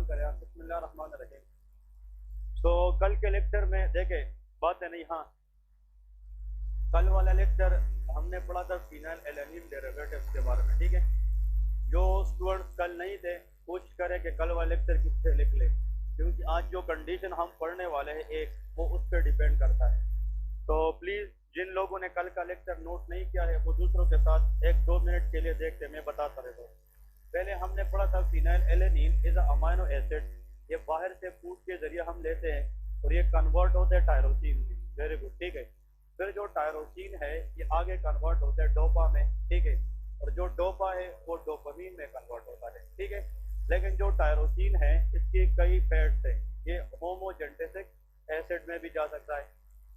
करें। बिस्मिल्लाहिर्रहमानिर्रहीम। तो कल के लेक्चर में देखे बातें नहीं, हाँ कल वाला लेक्चर हमने पढ़ा था फिनाइल एलानिल डेरिवेटिव्स के बारे में, ठीक है। जो स्टूडेंट्स कल नहीं थे कोशिश करें कि कल वाला लेक्चर किससे लिख ले, क्योंकि आज जो कंडीशन हम पढ़ने वाले हैं एक वो उस पर डिपेंड करता है। तो प्लीज़ जिन लोगों ने कल का लेक्चर नोट नहीं किया है वो दूसरों के साथ 1-2 मिनट के लिए देखते, मैं बताता रहता हूँ। पहले हमने पढ़ा था phenyl alanine is amino acid, ये बाहर से फूड के जरिए हम लेते हैं और ये कन्वर्ट होते हैं टायरोसिन में। वेरी गुड, ठीक है। फिर जो टायरोसिन है ये आगे कन्वर्ट होता है डोपा में, ठीक है। और जो डोपा है वो डोपामीन में कन्वर्ट होता है, ठीक है। लेकिन जो टायरोसिन है इसकी कई फैट्स है, ये होमोजेंटेसिक एसिड में भी जा सकता है।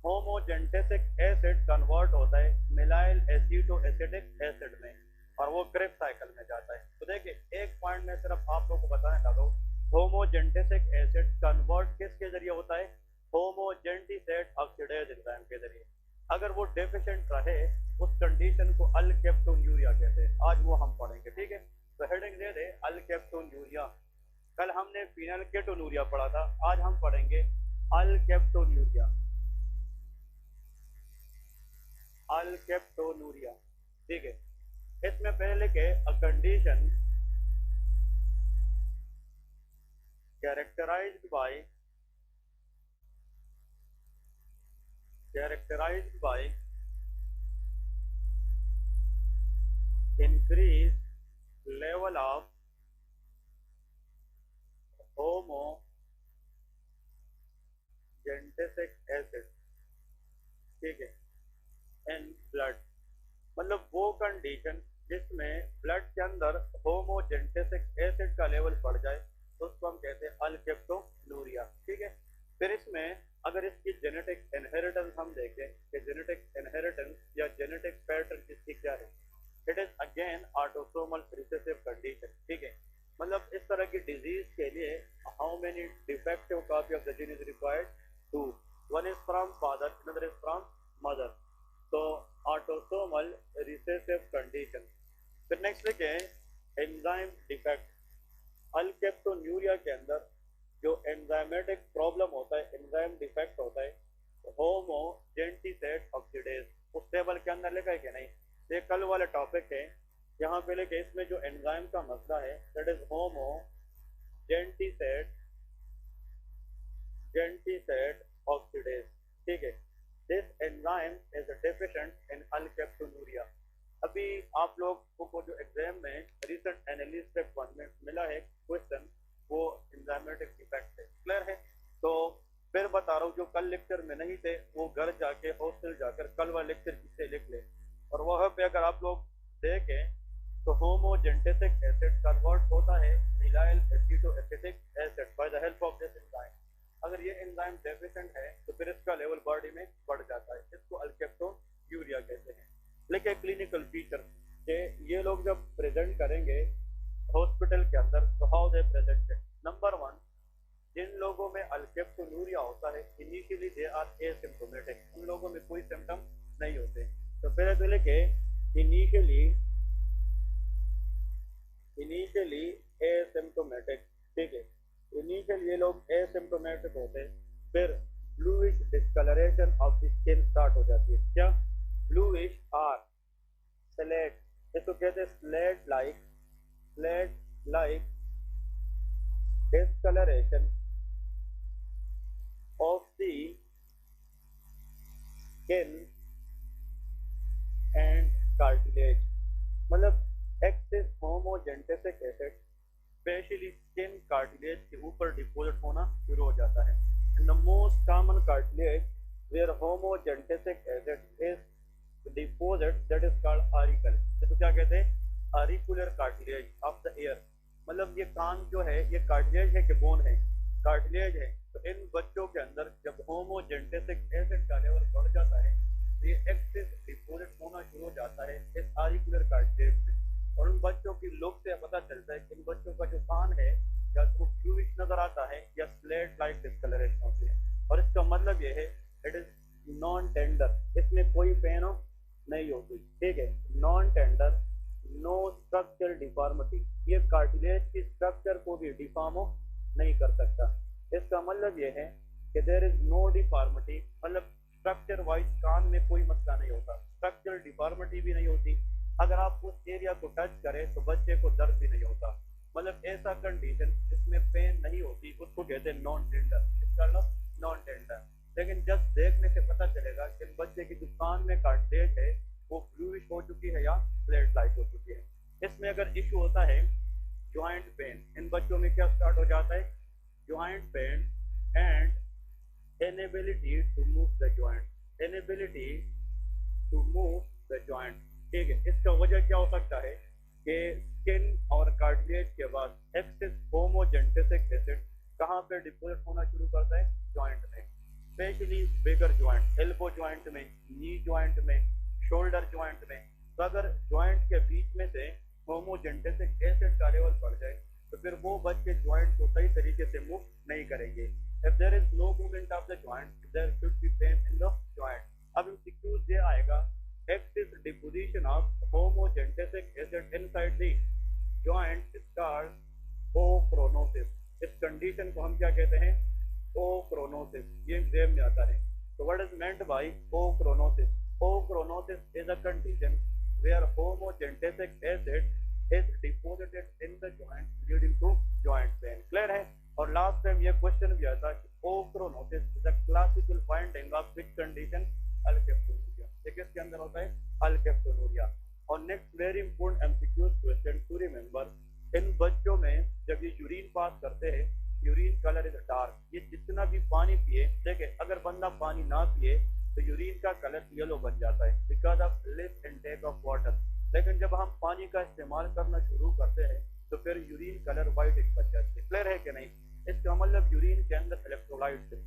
होमोजेंटेसिक एसिड कन्वर्ट होता है मिलाइल एसिटो एसिडिक एसिड में और वो क्रेब्स साइकिल में जाता है। तो देखिए एक पॉइंट में सिर्फ आप लोगों को बताने लगा हूँ, होमोजेंटेसिक एसिड कन्वर्ट किसके जरिए होता है? होमोजेंटिसेट ऑक्सीडेज एंजाइम के जरिए। अगर वो डेफिशिएंट रहे उस कंडीशन को अल्केप्टोन्यूरिया कहते हैं, आज वो हम पढ़ेंगे, ठीक है। तो हेडिंग दे दे अल्केप्टोन्यूरिया। कल हमने फिनाइल केटोन्यूरिया पढ़ा था, आज हम पढ़ेंगे अल्केप्टोन्यूरिया। अल्केप्टोन्यूरिया, ठीक है। इसमें पहले के a condition characterized by increased level of homogenetic acid, ठीक है, इन ब्लड। मतलब वो कंडीशन जिसमें ब्लड के अंदर होमोजेनेटिक एसिड का लेवल बढ़ जाए तो उसको हम कहते हैं अल्केप्टोन्यूरिया, ठीक है। फिर इसमें अगर इसकी जेनेटिक इनहेरिटेंस हम देखें कि जेनेटिक इनहेरिटेंस या जेनेटिक पैटर्न किसकी क्या है, it is again autosomal recessive condition, ठीक है। मतलब इस तरह की डिजीज के लिए how many defective copy of the gene is required? 2, one is from father, another is from mother. तो ऑटोसोमल रिसेसिव कंडीशन। फिर नेक्स्ट लिखें एंजाइम डिफेक्ट। अल्केप्टोन्यूरिया के अंदर जो एंजाइमेटिक प्रॉब्लम होता है, एंजाइम डिफेक्ट होता है, होमोजेंटिसेट ऑक्सीडेज, उस टेबल के अंदर लिखा है कि नहीं? ये कल वाला टॉपिक है, यहाँ पे लिखे इसमें जो एंजाइम का मसला है दैट इज होमोजेंटिसेट ऑक्सीडेज, ठीक है। This enzyme is deficient in alkaptonuria. अभी आप लोगों को जो एग्जाम में रिसेंट एनालिसिस पे 1 में मिला है क्वेश्चन, वो एंजाइमेटिक डिफेक्ट है, क्लियर है। तो फिर बता रहा हूँ जो कल लेक्चर में नहीं थे वो घर जाके हॉस्टल जाकर कल वाला लेक्चर किससे लिख ले। और वहाँ पे अगर आप लोग देखें तो होमोजेनेटिक एसिड कन्वर्ट होता है maleyl aceto acetic acid by the help of this enzyme. अगर ये एंजाइम डेफिशिएंट है तो फिर इसका लेवल बॉडी में बढ़ जाता है, इसको अल्केप्टोन्यूरिया कहते हैं। लेकिन क्लिनिकल फीचर के ये लोग जब प्रेजेंट करेंगे हॉस्पिटल के अंदर तो हाउ दे प्रेजेंट है। नंबर 1, जिन लोगों में अल्केप्टोन्यूरिया होता है इनिशियली दे आर एसिम्प्टोमेटिक, उन लोगों में कोई सिम्टम नहीं होते। तो पहले तो लिखे इनिशियली एसिम्प्टोमेटिक, ठीक है। इनिशियल ये लोग एसिम्प्टोमेटिक होते हैं, फिर bluish discolouration of the skin start हो जाती है। क्या? ब्लूइश आर स्लेट, इसको कहते हैं slate like discolouration of the skin and cartilage. मतलब excess homogentisic acid specially skin cartilage के ऊपर डिपोजिट होना शुरू हो जाता है। And the most common cartilage where homogentisic acid is deposit that is called auricle. इसको क्या कहते हैं? Auricular cartilage of the ear. मतलब ये कान जो है ये कार्टिलेज है कि बोन है? कार्टिलेज है। तो इन बच्चों के अंदर जब होमोजेनेटिक एसिड का लेवल बढ़ जाता है तो ये एक्सेस डिपोजिट होना शुरू हो जाता है इस ऑरिकुलर कार्टिलेज में। और उन बच्चों की लुक से पता चलता है कि इन बच्चों का जो कान है या तो ब्लूइश नजर आता है या स्लेट लाइक डिस्कलरेशन होती है। और इसका मतलब ये है इट इज नॉन टेंडर, इसमें कोई पेन नहीं होती, ठीक है। Non tender, no structural deformity, ये कार्टिलेज की स्ट्रक्चर को भी डिफॉर्म नहीं कर सकता। इसका मतलब ये है कि देयर इज नो डिफॉर्मिटी, मतलब स्ट्रक्चर वाइज कान में कोई मसला नहीं होता, स्ट्रक्चरल डिफॉर्मिटी भी नहीं होती। अगर आप उस एरिया को टच करें तो बच्चे को दर्द भी नहीं होता। मतलब ऐसा कंडीशन जिसमें पेन नहीं होती उसको कहते हैं नॉन टेंडर, इसका मतलब नॉन टेंडर। लेकिन जब देखने से पता चलेगा कि बच्चे की जो कान में कार्टिलेज है वो ब्लूइश हो चुकी है या ब्लड लाइट हो चुकी है। इसमें अगर इशू होता है ज्वाइंट पेन, इन बच्चों में क्या स्टार्ट हो जाता है, joint pain and inability to move the joint, inability to move the joint। ठीक है, इसका वजह क्या हो सकता है कि स्किन और कार्टिलेज के बाद एक्सेस होमोजेंटेसिक एसिड कहाँ पे डिपोजिट होना शुरू करता है, जॉइंट में, स्पेशली बिगर जॉइंट, एल्बो जॉइंट में, नी जॉइंट में, शोल्डर जॉइंट में। तो अगर जॉइंट के बीच में से होमोजेंटेसिक एसिड का लेवल बढ़ जाए तो फिर वो बच्चे जॉइंट को सही तरीके से मूव नहीं करेंगे। If there is no movement of the joint, there should be pain in the joint। अब MCQs ये आएगा, excess deposition of homogenetic acid inside the joint is called ochronosis। इस कंडीशन को हम क्या कहते हैं, ochronosis, ये एग्जाम में आता है। So what is meant by ochronosis? Ochronosis is a condition where homogenetic acid is deposited in the joint leading to joint pain। Clear है? और लास्ट टाइम ये क्वेश्चन भी आता है, ochronosis is a classical finding of which condition, alkaptonuria. ये किसके अंदर होता है, अल्केप्टोनूरिया। और next very important MCQ question to remember, इन बच्चों में जब ये यूरिन पास करते हैं, यूरिन कलर इज डार्क। ये जितना भी पानी पिए, देखिए अगर बंदा पानी ना पिए तो यूरिन का कलर येलो बन जाता है because of less intake of water. लेकिन जब हम पानी का इस्तेमाल करना शुरू करते हैं तो फिर यूरिन कलर व्हाइट बन जाती है। क्लियर है कि नहीं? इसका मतलब यूरिन के अंदर इलेक्ट्रोलाइट है,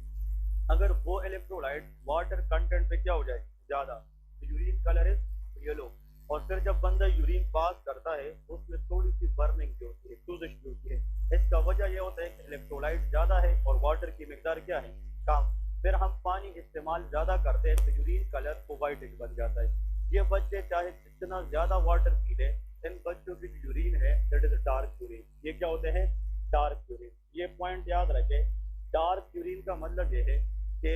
अगर वो इलेक्ट्रोलाइट वाटर कंटेंट पे क्या हो जाए ज्यादा तो यूरिन कलर इज येलो। और फिर जब बंदा यूरिन पास करता है उसमें थोड़ी सी बर्निंग जो होती है, सूजिश होती है। इसका वजह यह होता है कि इलेक्ट्रोलाइट ज्यादा है और वाटर की मिकदार क्या है, कम। फिर हम पानी इस्तेमाल ज्यादा करते हैं तो यूरिन कलर को व्हाइट बन जाता है। ये बच्चे चाहे जितना ज्यादा वाटर पी ले, इन बच्चों की यूरिन है दैट इज डार्क यूरिन। ये क्या होते हैं, डार्क यूरिन। ये पॉइंट याद रखें, डार्क यूरिन का मतलब ये है कि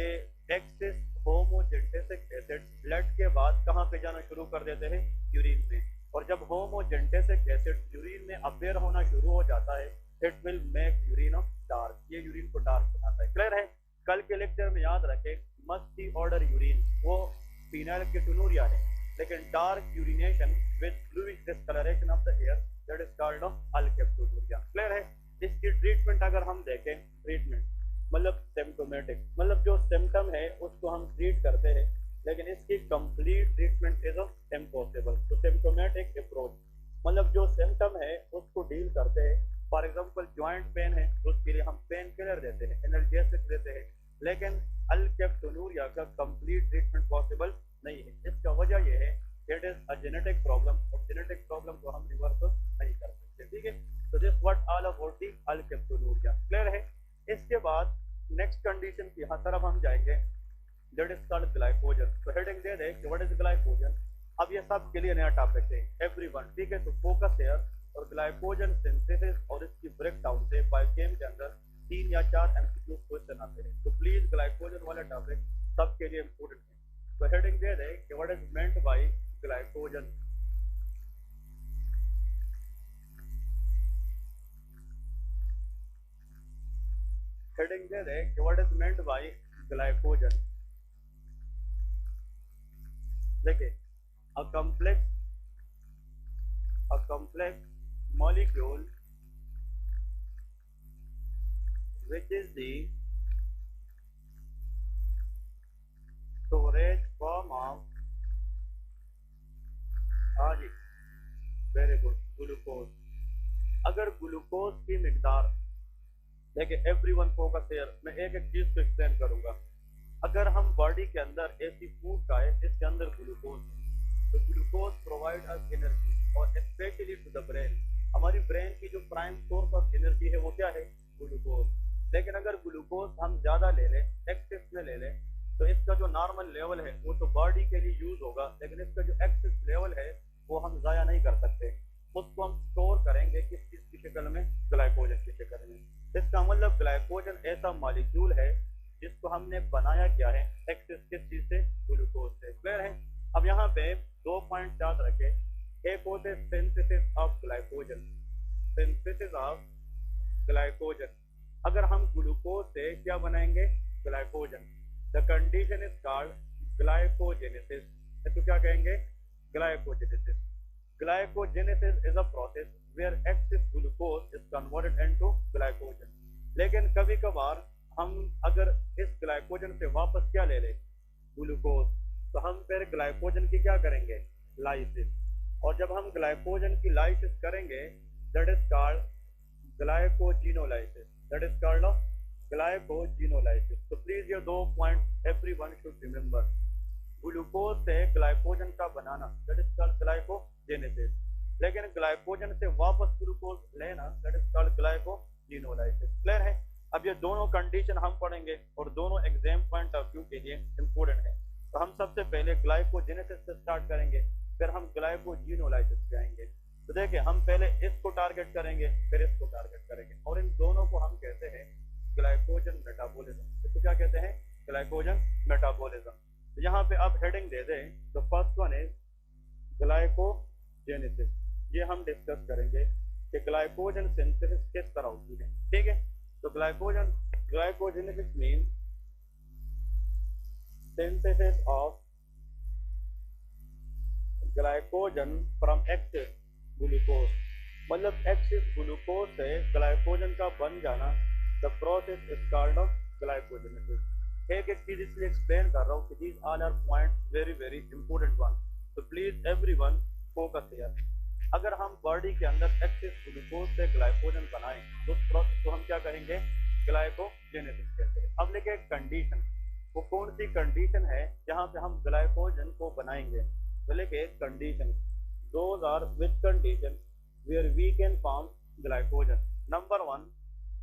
एक्सेस होमोजेंटेसिक एसिड ब्लड के बाद कहाँ पे जाना शुरू कर देते हैं, यूरिन में। और जब होमोजेंटेसिक एसिड यूरिन में अपेयर होना शुरू हो जाता है it will make urine of dark, ये यूरिन को डार्क बनाता है। क्लियर है? कल के लेक्चर में याद रखें, मस्टी ऑर्डर यूरिन वो फिनाइलकेटोनुरिया है, लेकिन dark urination with bluish discolouration of the ear that is called alkaptonuria. Clear है? इसकी ट्रीटमेंट अगर हम देखें, ट्रीटमेंट मतलब सिम्टोमेटिक, मतलब जो सिम्टम है उसको हम ट्रीट करते हैं, लेकिन इसकी कंप्लीट ट्रीटमेंट इज इम्पॉसिबल। तो सिम्टोमेटिक अप्रोच मतलब जो सिम्टम है उसको डील करते हैं। फॉर एग्जांपल जॉइंट पेन है उसके लिए हम पेन किलर देते हैं, एनाल्जेसिक देते हैं, लेकिन अल्केप्टोनुरिया का कंप्लीट ट्रीटमेंट पॉसिबल नहीं है। इसका वजह यह है it is a genetic problem, और जेनेटिक प्रॉब्लम को हम रिवर्स नहीं कर सकते। ठीक है, तो this what all about the alkaptonuria. Clear है? इसके बाद नेक्स्ट कंडीशन की तरफ हम जाएंगे, दैट इज कॉल्ड ग्लाइकोजन। तो हेडिंग दे दे कि व्हाट इज ग्लाइकोजन। अब ये सब के लिए नया टॉपिक है एवरीवन, ठीक है? तो फोकस है और ग्लाइकोजन सिंथेसिस और इसकी ब्रेक डाउन से बायोकेम के अंदर 3 या 4 एमसीक्यू क्वेश्चन आते हैं। तो प्लीज ग्लाइकोजन वाला टॉपिक सबके लिए इंपॉर्टेंट है। तो हेडिंग दे दे कि what is meant by glycogen. Heading दे दे कि what is meant by glycogen. देखिए, a complex molecule which is the storage form of very good glucose. अगर ग्लूकोज की मिकदार, देखिए एवरीवन फोकस हियर, मैं एक एक चीज को एक्सप्लेन करूंगा। अगर हम बॉडी के अंदर ऐसी फूड खाए जिसके अंदर ग्लूकोज है, तो ग्लूकोज प्रोवाइड अस एनर्जी और स्पेशली टू द ब्रेन। हमारी ब्रेन की जो प्राइम सोर्स ऑफ एनर्जी है वो क्या है, ग्लूकोज। लेकिन अगर ग्लूकोज हम ज्यादा ले लें, एक्सेस में ले लें, तो इसका जो नॉर्मल लेवल है वो तो बॉडी के लिए यूज होगा, लेकिन इसका जो एक्सेस लेवल है वो हम जाया नहीं कर सकते। उसको हम स्टोर करेंगे किस चीज की शक्ल में, ग्लाइकोजन की शक्ल में। इसका मतलब ग्लाइकोजन ऐसा मॉलिक्यूल है जिसको हमने बनाया क्या है, एक्सेस किस चीज से, ग्लूकोज से। क्लियर है। अब यहाँ पे 2 पॉइंट याद रखे। एक होते synthesis of glycogen, synthesis of glycogen. अगर हम ग्लूकोज से क्या बनाएंगे, glycogen, the condition is called glycogenesis. इसको क्या कहेंगे, glycogenesis. Glycogenesis is a process where excess glucose is converted into glycogen. लेकिन कभी कभार हम अगर इस ग्लाइकोजन से वापस क्या ले लें, ग्लूकोज, तो हम फिर ग्लाइकोजन की क्या करेंगे, लाइसिस। और जब हम ग्लाइकोजन की लाइसिस करेंगे that is called glycogenolysis, that is called glycogenolysis. तो प्लीज ये 2 point everyone should remember. Glucose से ग्लाइकोजन का बनाना दैट इज कॉल्ड ग्लाइकोजेनेसिस, लेकिन ग्लाइकोजन से वापस ग्लूकोज लेना that is called glycogenolysis. Clear है। अब ये दोनों कंडीशन हम पढ़ेंगे और दोनों एग्जाम पॉइंट ऑफ व्यू के लिए इंपॉर्टेंट है। तो हम सबसे पहले ग्लाइकोजेनेसिस से स्टार्ट करेंगे, फिर हम ग्लाइकोजिनोलाइसिस पे आएंगे। तो देखिए हम पहले इसको टारगेट करेंगे, फिर इसको टारगेट करेंगे, और इन दोनों को हम कहते हैं ग्लाइकोजन मेटाबॉलिज्म। इसको क्या कहते हैं, ग्लाइकोजन मेटाबॉलिज्म। तो यहाँ पे आप हेडिंग दे दें, तो फर्स्ट वन इज ग्लाइकोजेनेसिस। ये हम डिस्कस करेंगे कि ग्लाइकोजन सिंथेसिस किस तरह होती है। ठीक है। तो glycogenesis mean synthesis of glycogen from excess glucose, मतलब एक्सेस ग्लूकोज से ग्लाइकोजन का बन जाना। The process is called glycogenesis. एक एक चीज इसलिए एक्सप्लेन कर रहा हूँ कि these all are points very very important one, तो प्लीज एवरीवन फोकस हियर। अगर हम बॉडी के अंदर एक्सेस ग्लूकोज से ग्लाइकोजन बनाएं तो उस प्रोसेस को हम क्या कहेंगे, ग्लाइकोजेनेसिस कहते हैं। अब लेके एक कंडीशन, वो कौन सी कंडीशन है जहाँ पे हम ग्लाइकोजन को बनाएंगे, तो लेके एक condition, those are which condition where we can form glycogen. Number 1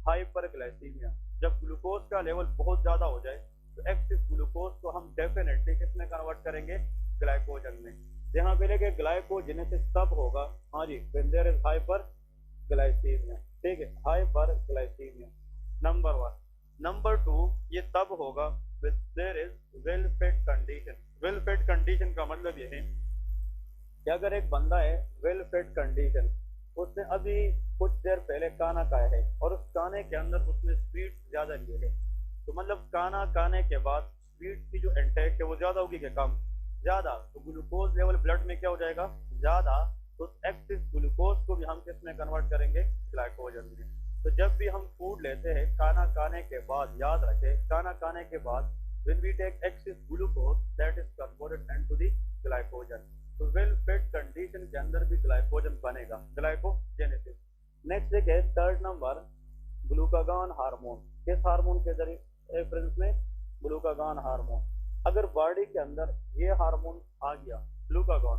hyperglycaemia. जब ग्लूकोज का लेवल बहुत ज्यादा हो जाए तो एक्सेस ग्लूकोज को हम डेफिनेटली किसमें कन्वर्ट करेंगे, ग्लाइकोजन में। यहाँ पे लेके ग्लाइकोजेनेसिस तब होगा, हाँ जी, व्हेन देयर इज हाइपरग्लाइसीमिया। ठीक है, हाइपरग्लाइसीमिया नंबर 1। नंबर 2 ये तब होगा when there is well fed condition. Well fed condition का मतलब ये है कि अगर एक बंदा है वेल फेड कंडीशन, उसने अभी कुछ देर पहले खाना खाया है और उस खाने के अंदर उसने स्वीट ज्यादा लिए है, तो मतलब खाना खाने के बाद स्वीट की जो इंटेक है वो ज्यादा होगी कि कम, ज्यादा, तो ग्लूकोज लेवल ब्लड में क्या हो जाएगा, ज्यादा। तो एक्सेस ग्लूकोज को भी हम किस में कन्वर्ट करेंगे, ग्लाइकोजन में। तो जब भी हम फूड लेते हैं खाना खाने के बाद, याद रखें खाना खाने के बाद when we take excess glucose that is converted into the glycogen। तो वेल फेड कंडीशन के अंदर भी ग्लाइकोजन बनेगा, ग्लाइकोजेनेसिस। नेक्स्ट देखिए थर्ड नंबर, ग्लूकागॉन हार्मोन। किस हार्मोन के जरिए रेफरेंस में, ग्लूकागॉन हार्मोन। अगर बॉडी के अंदर ये हार्मोन आ गया glucagon,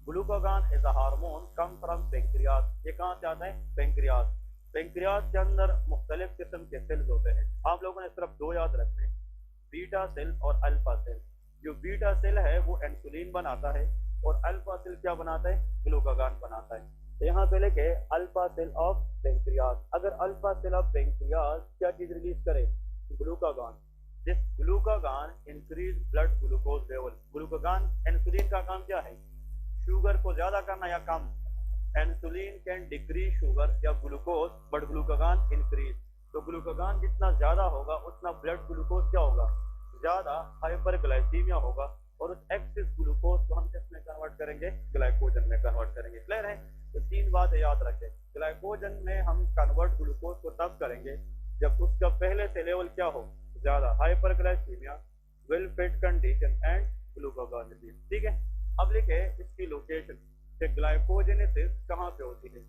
glucagon is a hormone come from pancreas. ये कहाँ से आता है, पेंक्रियाज। पेंक्रियाज के अंदर मुख्तलिफ किस्म के सेल्स होते हैं। आप लोगों ने सिर्फ 2 याद रखने, बीटा सेल और अल्फा सेल। जो बीटा सेल है वो इंसुलिन बनाता है और अल्फा सेल क्या बनाता है, ग्लूकागॉन बनाता है। तो यहाँ पे लेके अल्फा सेल ऑफ पेंक्रियाज। अगर अल्फा सेल ऑफ पेंक्रियाज क्या चीज रिलीज करे, glucagon. This glucagon increase blood glucose level. Glucagon, insulin का काम क्या है, शुगर को ज्यादा करना या कम। इंसुलिन कैन डिक्रीज शुगर या ग्लूकोज बट ग्लूकागॉन इंक्रीज। तो ग्लूकागॉन जितना ज्यादा होगा उतना ब्लड ग्लूकोज क्या होगा, ज्यादा, हाइपरग्लाइसीमिया होगा। और उस एक्सेस ग्लूकोज को हम किसमें कन्वर्ट करेंगे, ग्लाइकोजन में कन्वर्ट करेंगे। क्लियर है। तो 3 बातें याद रखें, ग्लाइकोजन में हम कन्वर्ट ग्लूकोज को तब करेंगे जब उसका पहले से लेवल क्या हो, ज्यादा, hyperglycaemia, well fed condition and glucagon release. ठीक है। अब लिखे इसकी लोकेशन कि ग्लाइकोजेनेसिस कहाँ पे होती है।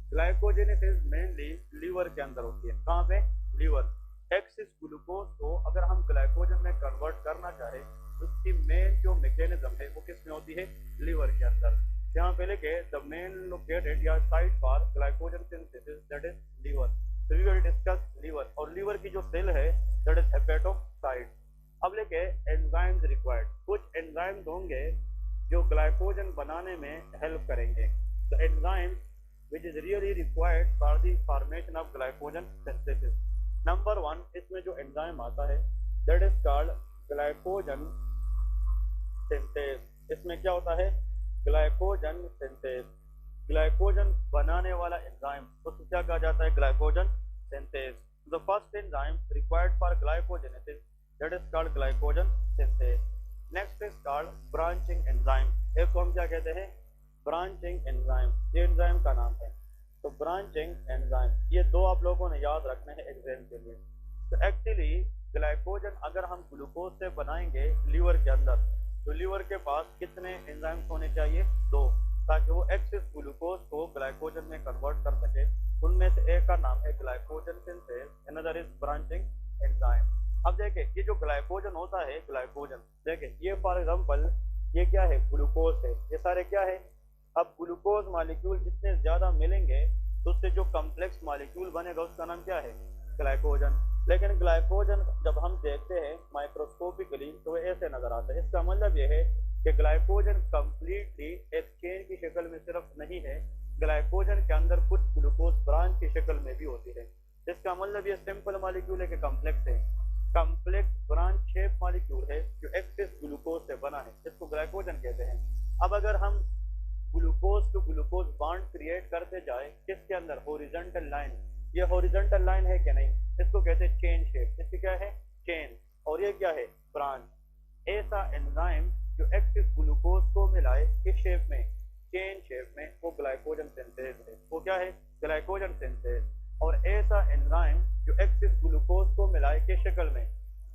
ग्लाइकोजेनेसिस मेनली लीवर के अंदर होती है। कहाँ पे, लीवर। एक्सेस ग्लूकोज को अगर हम ग्लाइकोजन में कन्वर्ट करना चाहे तो उसकी मेन जो मैकेनिज्म है वो किस में होती है, लीवर के अंदर। यहाँ पे लेके द मेन लोकेटेड या site for glycogen synthesis that is liver. तो वी विल डिस्कस लीवर, और लीवर की जो सेल है दैट इज हेपेटोसाइट। अब लेके एंजाइम्स रिक्वायर्ड। कुछ एंजाइम्स होंगे जो ग्लाइकोजन बनाने में हेल्प करेंगे। तो enzymes which is really required for the formation of glycogen synthesis. Number 1 इसमें जो एंजाइम आता है that is called glycogen synthase. इसमें क्या होता है? Glycogen synthase. ग्लाइकोजन बनाने वाला एंजाइम उसको क्या कहा जाता है? Glycogen synthase. The first enzyme required for glycogenesis that is called glycogen synthase. Next is called branching enzyme. एक को हम क्या कहते हैं? Branching enzyme. ये एंजाइम का नाम है. तो ब्रांचिंग एंजाइम ये दो आप लोगों ने याद रखने हैं एग्जाम के लिए. तो एक्चुअली ग्लाइकोजन अगर हम ग्लूकोज से बनाएंगे लीवर के अंदर तो लीवर के पास कितने एंजाइम्स होने चाहिए? 2, ताकि वो एक्सेस ग्लूकोज को ग्लाइकोजन में कन्वर्ट कर सके. उनमें से एक का नाम है glycogen synthase, another is branching enzyme. अब देखिए ये जो ग्लाइकोजन होता है, ग्लाइकोजन देखिए ये फॉर एग्जांपल ये क्या है? ग्लूकोज है. ये सारे क्या है? अब ग्लूकोज मॉलिक्यूल जितने ज्यादा मिलेंगे तो उससे जो कॉम्प्लेक्स मॉलिक्यूल बनेगा उसका नाम क्या है? ग्लाइकोजन. लेकिन ग्लाइकोजन जब हम देखते हैं माइक्रोस्कोपिकली तो ऐसे नजर आता है. इसका मतलब यह है कि ग्लाइकोजन कंप्लीटली एक चेन की शक्ल में सिर्फ नहीं है, ग्लाइकोजन के अंदर कुछ ग्लूकोज ब्रांच की शक्ल में भी होती है. इसका मतलब ये सिंपल मॉलिक्यूल है कि कॉम्प्लेक्स है? कॉम्प्लेक्स ब्रांच शेप मॉलिक्यूल है जो एक्सेस ग्लूकोज से बना है, इसको ग्लाइकोजन कहते हैं. अब अगर हम glucose to glucose bond create करते जाए किसके अंदर? Horizontal line. ये हॉरिजॉन्टल लाइन है क्या? नहीं. इसको कहते हैं चेन शेप. इसकी क्या है? चेन. और ये क्या है? ब्रांच. ऐसा एंजाइम जो एक्टिव ग्लूकोज को मिलाए किस शेप में? चेन शेप में, वो ग्लाइकोजन सिंथेस है. वो क्या है? Glycogen synthase. और ऐसा एंजाइम जो एक्टिव ग्लूकोज को मिलाए किस शक्ल में?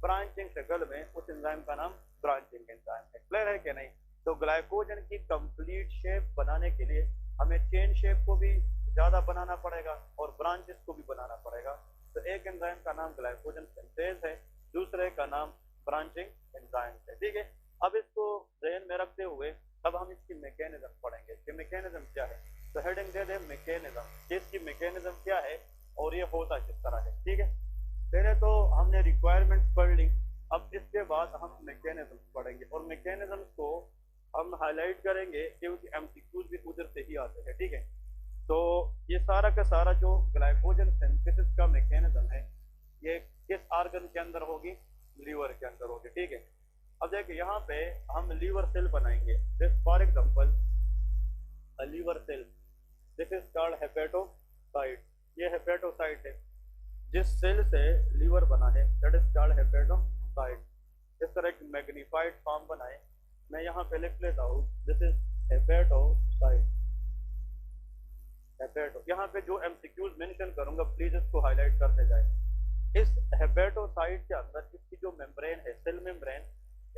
ब्रांचिंग शक्ल में, उस एंजाइम का नाम ब्रांचिंग एंजाइम है. क्लियर है कि नहीं? तो ग्लाइकोजन की कंप्लीट शेप बनाने के लिए हमें चेन शेप को भी ज्यादा बनाना पड़ेगा और ब्रांचेस को भी बनाना पड़ेगा. तो एक एंजाइम का नाम ग्लाइकोजन सिंथेस है, दूसरे का नाम ब्रांचिंग एंजाइम है. ठीक है. अब इसको ध्यान में रखते हुए अब हम इसकी मैकेनिज्म पढ़ेंगे कि मैकेनिज्म क्या है. तो हेडिंग दे दे मैकेनिज्म. इसकी मैकेनिज्म क्या है और ये होता किस तरह है. ठीक है. पहले तो हमने रिक्वायरमेंट पढ़ ली. अब इसके बाद हम मैकेनिज्म पढ़ेंगे और मैकेनिज्म को हम हाईलाइट करेंगे क्योंकि एमसीक्यूज भी उधर से ही आते हैं. ठीक है. तो ये सारा का सारा जो ग्लाइकोजन सिंथेसिस का मैकेनिज्म है ये किस ऑर्गन के अंदर होगी? लीवर के अंदर होगी. ठीक है. अब देखिए यहाँ पे हम लीवर सेल बनाएंगे. This for example a liver cell. This is called hepatocyte. ये हेपेटोसाइट है. जिस सेल से लीवर बना है दैट इज कॉल्ड हेपेटोसाइट. इस तरह की मैग्नीफाइड फॉर्म बनाए. मैं यहाँ पे लिख लेता हूँ दिस इज हेपेटोसाइट. हेपेटो. यहाँ पे जो एमसीक्यूज मेंशन करूंगा प्लीज इसको हाईलाइट करते जाए. इस हेपेटोसाइट के अंदर इसकी जो मेम्ब्रेन है, सेल मेम्ब्रेन,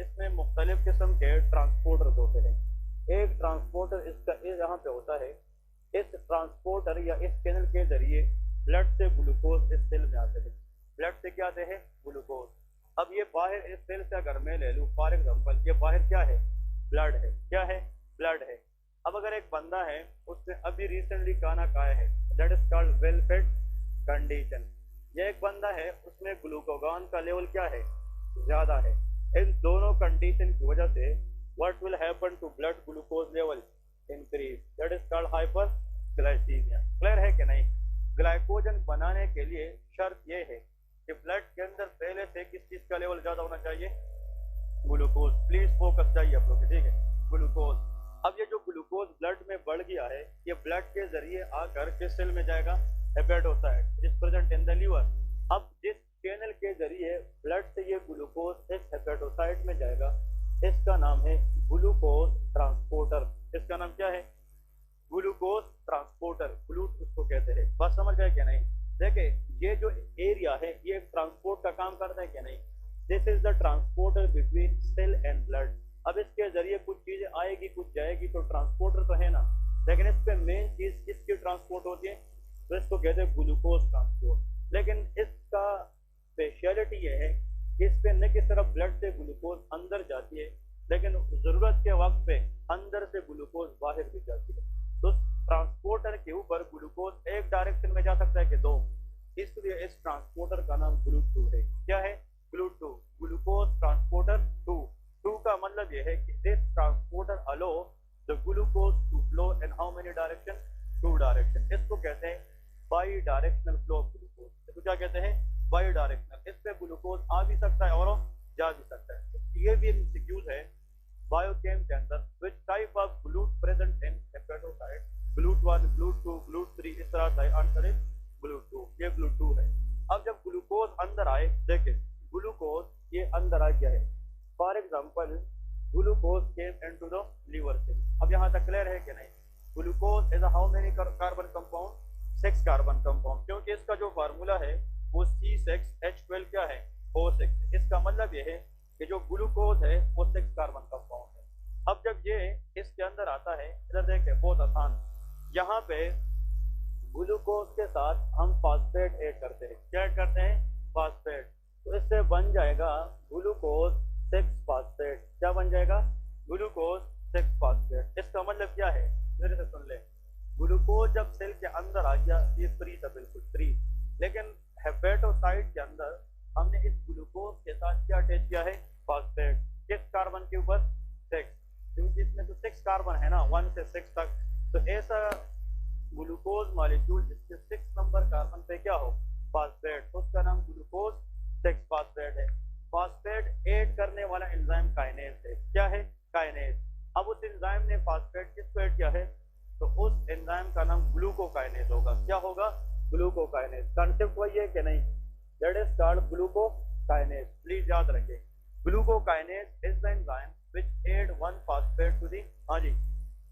इसमें मुख्तलिफ किस्म के ट्रांसपोर्टर होते हैं. एक ट्रांसपोर्टर इसका यहाँ पे होता है. इस ट्रांसपोर्टर या इस चैनल के जरिए ब्लड से ग्लूकोज इस सेल में आते हैं. ब्लड से क्या आते हैं? ग्लूकोज. अब ये बाहर इस सेल से अगर मैं ले लूँ फॉर एग्जांपल ये बाहर क्या है? ब्लड है. क्या है? ब्लड है. अब अगर एक बंदा है उसने अभी रिसेंटली खाना खाया है that is called well fed condition. ये एक बंदा है उसमें ग्लूकोगॉन का लेवल क्या है? ज्यादा है. इन दोनों कंडीशन की वजह से what will happen to blood glucose level? Increase. That is called hyperglycaemia. Clear है कि नहीं? ग्लाइकोजन बनाने के लिए शर्त यह है कि ब्लड के अंदर पहले से किस चीज का लेवल ज्यादा होना चाहिए? ग्लूकोज. प्लीज फोकस चाहिए आप लोग. ठीक है. ग्लूकोज. अब ये जो ग्लूकोज ब्लड में बढ़ गया है ये ब्लड के जरिए आकर किस सेल में जाएगा? Hepatocyte is present in the liver. अब जिस चैनल के जरिए ब्लड से ये ग्लूकोज इस हेपेटोसाइट में जाएगा इसका नाम है ग्लूकोज ट्रांसपोर्टर. इसका नाम क्या है? Glucose transporter. ग्लूट उसको कहते हैं. बात समझ गए क्या नहीं? देखिए ये जो एरिया है ये ट्रांसपोर्ट का काम करता है क्या नहीं? This is the transporter between cell and blood. अब इसके जरिए कुछ चीजें आएगी कुछ जाएगी तो ट्रांसपोर्टर तो है ना, लेकिन इस पे मेन चीज किसकी ट्रांसपोर्ट होती है? तो इसको कहते हैं ग्लूकोज ट्रांसपोर्ट. लेकिन इसका स्पेशलिटी ये है कि इस पे न कि सिर्फ ब्लड से ग्लूकोज अंदर जाती है लेकिन जरूरत के वक्त पे अंदर से ग्लूकोज बाहर भी जाती है. तो ट्रांसपोर्टर के ऊपर ग्लूकोज एक डायरेक्शन में जा सकता है कि दो, इसलिए इस ट्रांसपोर्टर का नाम GLUT2 है. क्या है? GLUT2. Glucose transporter 2. 2 का मतलब यह है कि this transporter allow the glucose to flow in how many direction? 2 direction, इसको कहते हैं bidirectional flow of glucose. इसको क्या कहते हैं? Bidirectional. इससे ग्लूकोज आ भी सकता है और जा भी सकता है। तो ये भी एमसीक्यूज है बायोकेम के अंदर। Which type of GLUT present in hepatocyte, GLUT 1, GLUT 2, GLUT 3, इस तरह से आंसर है ग्लूट 2। ये ग्लूट 2 है। अब जब ग्लूकोज अंदर आए, देखें ग्लूकोज ये अंदर आ गया है। For example glucose came into the liver cell. अब यहाँ तक क्लियर है कि नहीं? Glucose is how many carbon compound? 6 carbon compound, क्योंकि इसका जो फार्मूला है वो C6H12 क्या है? O6। इसका मतलब ये है कि जो ग्लूकोज है वो 6 कार्बन कंपाउंड है। अब जब ये इसके अंदर आता है, इधर देखें बहुत आसान, यहाँ पे ग्लूकोज के साथ हम फास्फेट ऐड करते हैं। क्या ऐड करते हैं? फास्फेट। तो इससे बन जाएगा ग्लूकोज 6 फास्फेट। क्या बन जाएगा? Glucose 6 phosphate. इसका मतलब क्या है? मेरे से सुन ले। ग्लूकोज जब सेल के अंदर आ गया ये फ्री था, बिल्कुल फ्री, लेकिन हेपेटोसाइट के अंदर हमने इस ग्लूकोज के साथ क्या अटैच किया है? फास्फेट। किस कार्बन के ऊपर? 6, क्योंकि इसमें तो 6 कार्बन है ना, 1 से 6 तक। तो ऐसा ग्लूकोज मॉलिक्यूल जिसके 6 नंबर कार्बन पे क्या हो? फास्फेट, उसका नाम ग्लूकोज 6 फास्फेट है। फास्फेट ऐड करने वाला एंजाइम काइनेज है। क्या है? काइनेज। अब उस एंजाइम ने फास्फेट किसको ऐड किया है? तो उस एंजाइम का नाम ग्लूकोकाइनेज होगा। क्या होगा? ग्लूकोकाइनेज। कॉन्सेप्ट वही है कि नहीं? That is called glucokinase. Please याद रखें, glucokinase is the enzyme which add 1 phosphate to the, हाँ जी,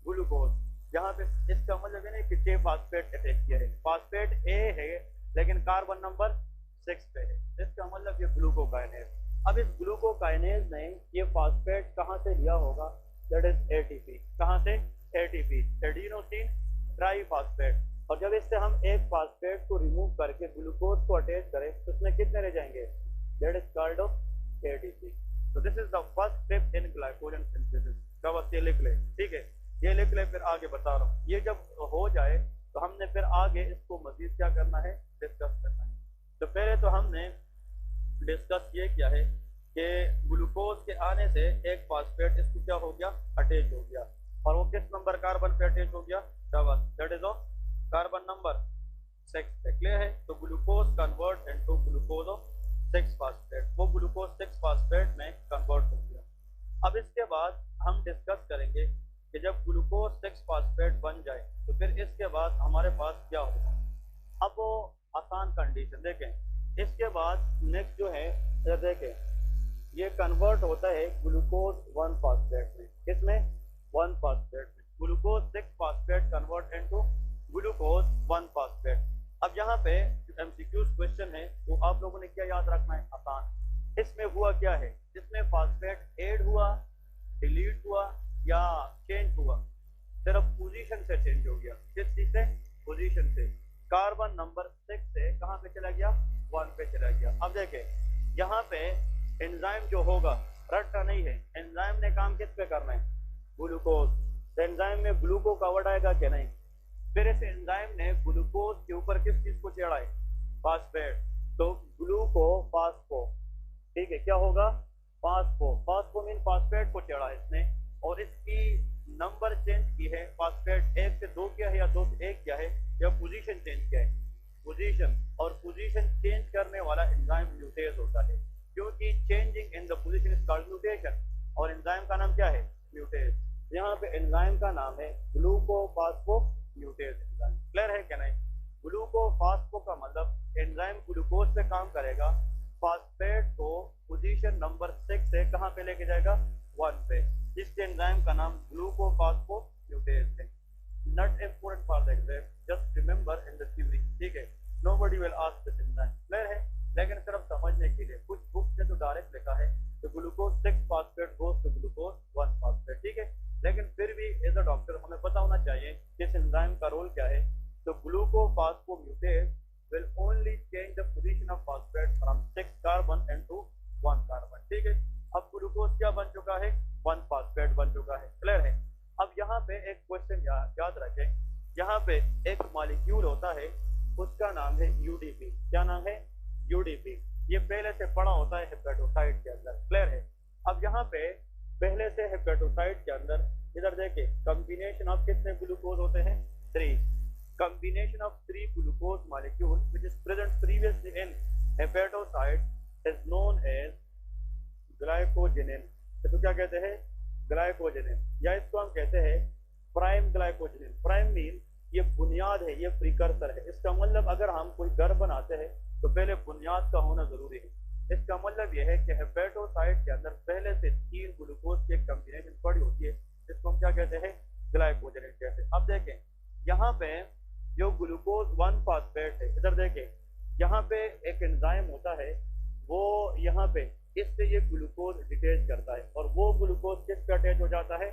ग्लूकोज। यहाँ पे इसका मतलब है ना कि 6 फास्फेट अटैच किया है। फास्फेट ए है लेकिन कार्बन नंबर 6 पे है, इसका मतलब ये ग्लूकोकाइनेज। अब इस ग्लूकोकाइनेज ने ये फास्फेट कहाँ से लिया होगा? That is ATP. कहाँ से? ATP, adenosine triphosphate. और जब इससे हम एक फास्फेट को रिमूव करके ग्लूकोज को अटैच करें तो उसमें कितने रह जाएंगे? That is called of ATP. तो this is the first step in glycogen synthesis. क्या बस ये लिख ले, ठीक है? ये लिख ले, फिर आगे बता रहा हूँ। ये जब हो जाए तो हमने फिर आगे इसको मजीद क्या करना है? डिस्कस करना है। तो पहले तो हमने डिस्कस ये किया है कि ग्लूकोज के आने से एक फास्फेट इसको क्या हो गया? अटैच हो गया। और वो किस नंबर कार्बन पे अटैच हो गया? शाबाश, that is of carbon number 6 पे। क्लियर है? तो glucose convert into glucose of 6 phosphate, वो ग्लूकोज 6 फास्फेट में कन्वर्ट हो गया। अब इसके बाद हम डिस्कस करेंगे कि जब ग्लूकोज 6 फास्फेट बन जाए तो फिर इसके बाद हमारे पास क्या होगा। अब वो आसान कंडीशन देखें। इसके बाद नेक्स्ट जो है देखें, ये कन्वर्ट होता है ग्लूकोज 1 फास्फेट में। किसमें? 1 फास्फेट में। Glucose 6 phosphate convert into glucose 1 phosphate. अब यहाँ पे एमसीक्यूज क्वेश्चन है तो आप लोगों ने क्या याद रखना है? आसान। इसमें हुआ क्या है? इसमें फास्फेट ऐड हुआ, डिलीट हुआ या चेंज हुआ? सिर्फ पोजीशन से चेंज हो गया। किस चीज से? पोजीशन से। कार्बन नंबर 6 से कहाँ पे चला गया? 1 पे चला गया। अब देखें यहाँ पे एंजाइम जो होगा, रट्टा नहीं है, एंजाइम ने काम किस पे करना है? ग्लूकोज। एंजाइम में ग्लूको कवर्ड आएगा क्या? नहीं। फिर इस एंजाइम ने ग्लूकोज के ऊपर किस चीज को चढ़ा है? फास्फेट। तो ग्लूको फास्फो, ठीक है, क्या होगा? फास्फो। फास्फो मीन फास्फेट को चढ़ा है इसने, और इसकी नंबर चेंज की है। फास्फेट 1 से 2 किया है या 2 से 1 किया है, या पोजीशन चेंज किया है? पोजीशन। और पोजीशन चेंज करने वाला एंजाइम म्यूटेज होता है, क्योंकि changing in the position is called mutation, और एंजाइम का नाम क्या है? म्यूटेज। यहाँ पे एंजाइम का नाम है ग्लूकोफास्फो म्यूटेज एंजाइम। क्लियर है क्या नहीं? ग्लूकोफास्फो का मतलब एंजाइम ग्लूकोज पे काम करेगा, फास्फेट को पोजीशन नंबर 6 से कहाँ पे लेके जाएगा? 1 पे। इस एंजाइम का नाम ग्लूकोफास्फो म्यूटेज है। Not important for the exam, just remember in the theory, ठीक है? Nobody will ask this enzyme. Clear है? लेकिन सिर्फ समझने के लिए, कुछ बुक्स ने तो डायरेक्ट लिखा है तो glucose 6 phosphate goes to glucose 1 phosphate, ठीक है? लेकिन फिर भी एज अ डॉक्टर हमें पता होना चाहिए कि इस एंजाइम का रोल क्या है। तो ग्लूकोफास्फो म्यूटेज will only change the position of phosphate from 6 carbon into 1 carbon, ठीक है? अब ग्लूकोज क्या बन चुका है? 1 फास्फेट बन चुका है। क्लियर है? अब यहाँ पे एक क्वेश्चन याद रखें, यहाँ पे एक मॉलिक्यूल होता है उसका नाम है यूडीपी। क्या नाम है? यूडीपी। ये पहले से पड़ा होता है हेपेटोसाइट के अंदर। क्लियर है? अब यहाँ पे पहले से हेपेटोसाइट के अंदर इधर देखे कॉम्बिनेशन ऑफ कितने ग्लूकोज होते हैं? 3। combination of three glucose molecules which is present previously in hepatocyte is known as ग्लाइकोजेनिन। तो क्या कहते हैं? ग्लाइकोजेनिन, या इसको हम कहते हैं प्राइम ग्लाइकोजेनिन। प्राइम मीन ये बुनियाद है, ये प्रिकर्सर है। इसका मतलब अगर हम कोई घर बनाते हैं तो पहले बुनियाद का होना जरूरी है। इसका मतलब यह है कि हेपेटोसाइट के अंदर पहले से 3 ग्लूकोज की एक कॉम्बिनेशन पड़ी होती है, जिसको हम क्या कहते हैं? ग्लाइकोजेनिन कहते हैं। अब देखें यहाँ पे जो ग्लूकोज 1 फास्फेट है, इधर देखें यहाँ पे एक एंजाइम होता है, वो यहाँ पे इससे ये ग्लूकोज डिटेच करता है और वो ग्लूकोज किस पे अटैच हो जाता है?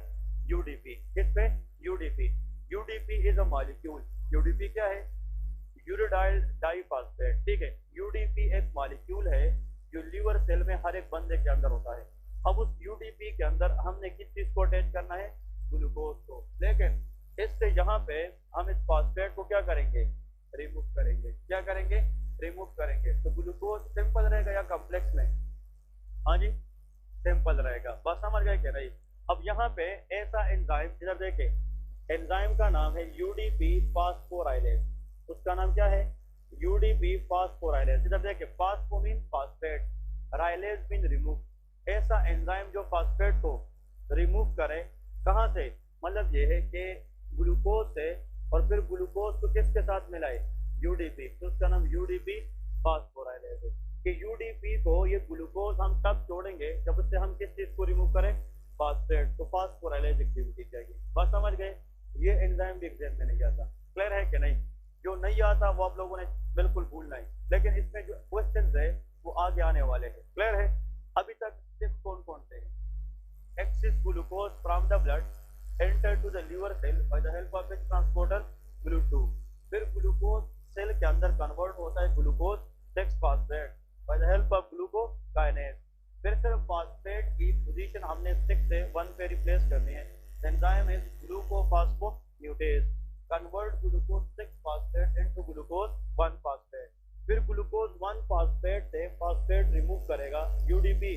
यूडीपी। किस पे? UDP. UDP is a molecule. UDP क्या है? यूरिडाइल डाइफॉस्फेट। ठीक है, यूडीपी एक मॉलिक्यूल है जो लीवर सेल में हर एक बंदे के अंदर होता है। अब उस यूडीपी के अंदर हमने किस चीज को अटैच करना है? ग्लूकोज को। लेकिन इससे यहाँ पे हम इस फॉस्फेट को क्या करेंगे? रिमूव करेंगे। क्या करेंगे? रिमूव करेंगे। तो ग्लूकोज सिंपल रहेगा या कॉम्प्लेक्स में? हाँ जी, सिंपल रहेगा। बस समझ गए क्या नहीं? अब यहाँ पे ऐसा एंजाइम, इधर देखे एंजाइम का नाम है यूडीपी फास्फोराइलेज। उसका नाम क्या है? UDP phosphorylase. इधर देखे phospho mean phosphate, rylase mean remove. ऐसा एंजाइम जो फास्फेट को रिमूव करे, कहाँ से? मतलब ये है कि ग्लूकोज से, और फिर ग्लूकोज को किसके साथ मिलाए? यूडीपी। तो उसका नाम यूडीपी फास्फोराइलेज है। कि यूडीपी को ये ग्लूकोज हम तब जोड़ेंगे जब उससे हम किस चीज को रिमूव करें? फास्फेट। तो फास्फोराइलेज एक्टिविटी चाहिए। बात समझ गए? ये एंजाइम भी एग्जाम में नहीं आता। क्लियर है कि नहीं? जो नहीं आता वो आप लोगों ने बिल्कुल भूलना है, लेकिन इसमें जो क्वेश्चन है वो आगे आने वाले हैं। क्लियर है? अभी तक सिर्फ कौन कौन से हैं? Excess glucose from the blood enter to the liver cell by the help of its transporter GLUT2। फिर ग्लूकोज सेल के अंदर कन्वर्ट होता है glucose 6 phosphate by the help of glucokinase. फिर सिर्फ फास्फेट की पोजीशन हमने 6 से 1 पे रिप्लेस करनी है। Enzyme is glucophosphomutase convert glucose 6 phosphate into glucose 1 phosphate. फिर ग्लूकोज 1 फास्फेट से फास्फेट रिमूव करेगा यूडीपी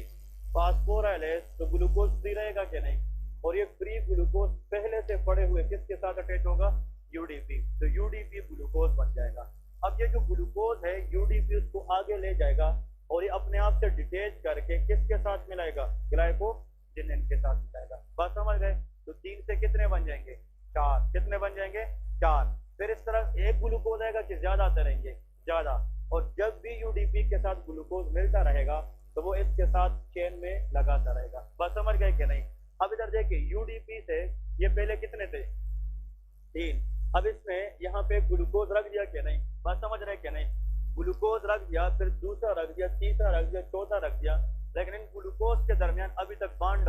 फास्फोराइलेज, तो ग्लूकोज फ्री रहेगा कि नहीं? और ये फ्री ग्लूकोज पहले से पड़े हुए किसके साथ अटैच होगा? यूडीपी। तो यूडीपी ग्लूकोज बन जाएगा। अब ये जो ग्लूकोज है यूडीपी उसको आगे ले जाएगा और ये अपने आप से डिटेच करके किसके साथ मिलाएगा? ग्लाइकोजेनिन के साथ मिलाएगा। बात समझ गए? तो 3 से कितने बन जाएंगे? 4। कितने बन जाएंगे? 4। फिर इस तरह एक ग्लूकोज आएगा कि ज्यादा आते रहेंगे? ज्यादा। और जब भी यूडीपी के साथ ग्लूकोज मिलता रहेगा तो वो इसके साथ चेन में लगाता रहेगा। बात समझ गए कि नहीं? अब इधर देखिए यूडीपी से ये पहले कितने थे? 3। अब इसमें यहाँ पे ग्लूकोज रख दिया कि नहीं? बात समझ रहे कि नहीं? ग्लूकोज रख दिया, फिर दूसरा रख दिया, तीसरा रख दिया, चौथा रख दिया, लेकिन इन ग्लूकोज के दरमियान अभी तक बॉन्ड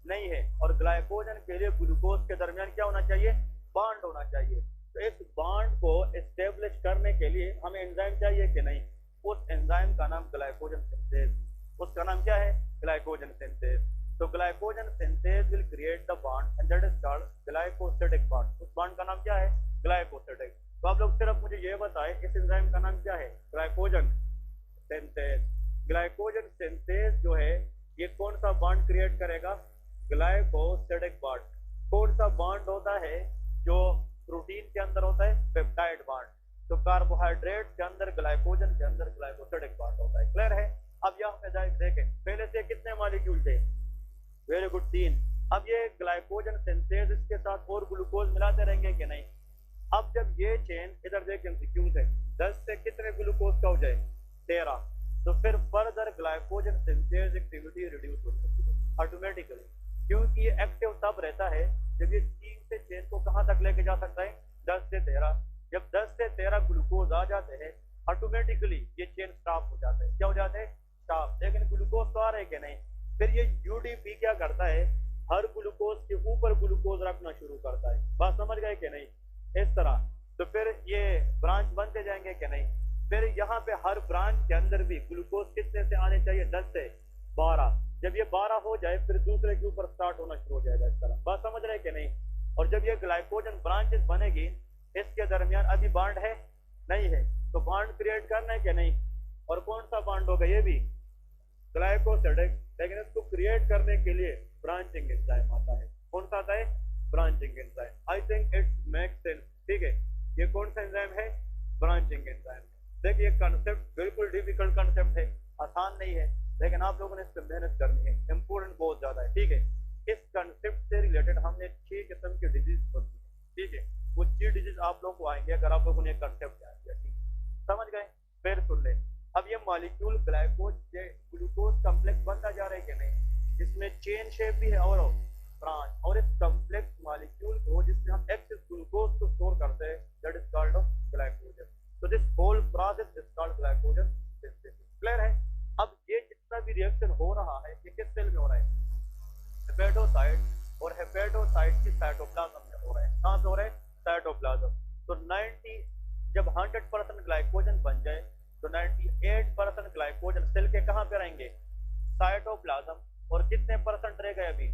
नहीं है। और ग्लाइकोजन के लिए ग्लूकोज के दरमियान क्या होना चाहिए? बॉन्ड होना चाहिए। तो इस बॉन्ड को एस्टेब्लिश करने के लिए हमें एंजाइम चाहिए कि नहीं? उस एंजाइम का नाम ग्लाइकोजन सिंथेज। उसका नाम क्या है? Glycogen synthase. तो glycogen synthase will create the bond and that is called glycosidic bond. उस बॉन्ड का नाम क्या है? ग्लाइकोसिडिक। तो आप लोग सिर्फ मुझे ये बताएं इस एंजाइम का नाम क्या है? Glycogen synthase. ग्लाइकोजन सिंथेज जो है ये कौन सा बॉन्ड क्रिएट करेगा? Glycosidic bond. कौन सा बॉन्ड होता है जो प्रोटीन के अंदर होता है? Peptide bond. तो कार्बोहाइड्रेट के अंदर, ग्लाइकोजन के अंदर ग्लाइकोसिडिक बॉन्ड होता है। क्लियर है? अब यहाँ पे देखें पहले से कितने मॉलिक्यूल थे? Very good, 3। अब ये ग्लाइकोजन सिंथेज इसके साथ और ग्लूकोज मिलाते रहेंगे कि नहीं? अब जब ये चेन इधर देखें एमसीक्यूज है, 10 से कितने ग्लूकोज का हो जाए? 13। तो फिर further glycogen synthase activity reduce हो सकती है ऑटोमेटिकली, क्योंकि ये एक्टिव तब रहता है जब ये 3 से चेन को कहाँ तक लेके जा सकता है? 10 से 13। जब 10 से 13 ग्लूकोज आ जाते हैं ऑटोमेटिकली ये चेन स्टॉप हो जाता है। क्या हो जाता है? स्टॉप। लेकिन ग्लूकोज तो आ रहे कि नहीं? फिर ये यूडीपी क्या करता है? हर ग्लूकोज के ऊपर ग्लूकोज रखना शुरू करता है। बात समझ गए कि नहीं? इस तरह। तो फिर ये ब्रांच बनते जाएंगे कि नहीं? फिर यहाँ पे हर ब्रांच के अंदर भी ग्लूकोज कितने से आने चाहिए? 10 से 12। जब ये 12 हो जाए फिर दूसरे के ऊपर स्टार्ट होना शुरू हो जाएगा इस तरह। बात समझ रहे कि नहीं? और जब ये ग्लाइकोजन ब्रांचेस बनेगी इसके दरमियान अभी बॉन्ड है नहीं है, तो बॉन्ड क्रिएट करना है कि नहीं? और कौन सा बॉन्ड होगा? ये भी ग्लाइकोसिडिक। लेकिन इसको क्रिएट करने के लिए ब्रांचिंग एंजाइम आता है। कौन सा आता है? Branching enzyme. I think it's make sense. ठीक है, ये कौन सा एंजाइम है? Branching enzyme. देखिए कंसेप्ट बिल्कुल डिफिकल्ट कंसेप्ट है, आसान नहीं है, लेकिन आप लोगों ने इस पर मेहनत करनी है, इंपॉर्टेंट बहुत ज्यादा है, ठीक है। इस कंसेप्ट से रिलेटेड हमने 6 किस्म की डिजीज पढ़ी है, ठीक है। वो 6 डिजीज आप लोगों को आएंगे अगर आप लोगों ने कंसेप्ट जान लिया, ठीक है, समझ गए। फिर सुन ले, अब ये मॉलिक्यूल ग्लाइकोज ग्लूकोज कॉम्प्लेक्स बनता जा रहा है कि नहीं, इसमें चेन शेप भी है और ब्रांच, और इस कॉम्प्लेक्स मॉलिक्यूल को जिसमें हम एक्सेस ग्लूकोज को स्टोर करते हैं, दैट इज कॉल्ड ग्लाइकोजन। तो this whole process is called glycogen synthesis. Clear है? अब ये जितना भी रिएक्शन हो रहा है ये किस सेल में हो रहा है? हेपेटोसाइट, और हेपेटोसाइट की साइटोप्लाज्म में हो रहा है। कहां पे हो रहा है? साइटोप्लाज्म। तो 90 जब 100% ग्लाइकोजन बन जाए तो 98% ग्लाइकोजन सेल के कहां पे रहेंगे? साइटोप्लाज्म। और कितने परसेंट रह गए अभी?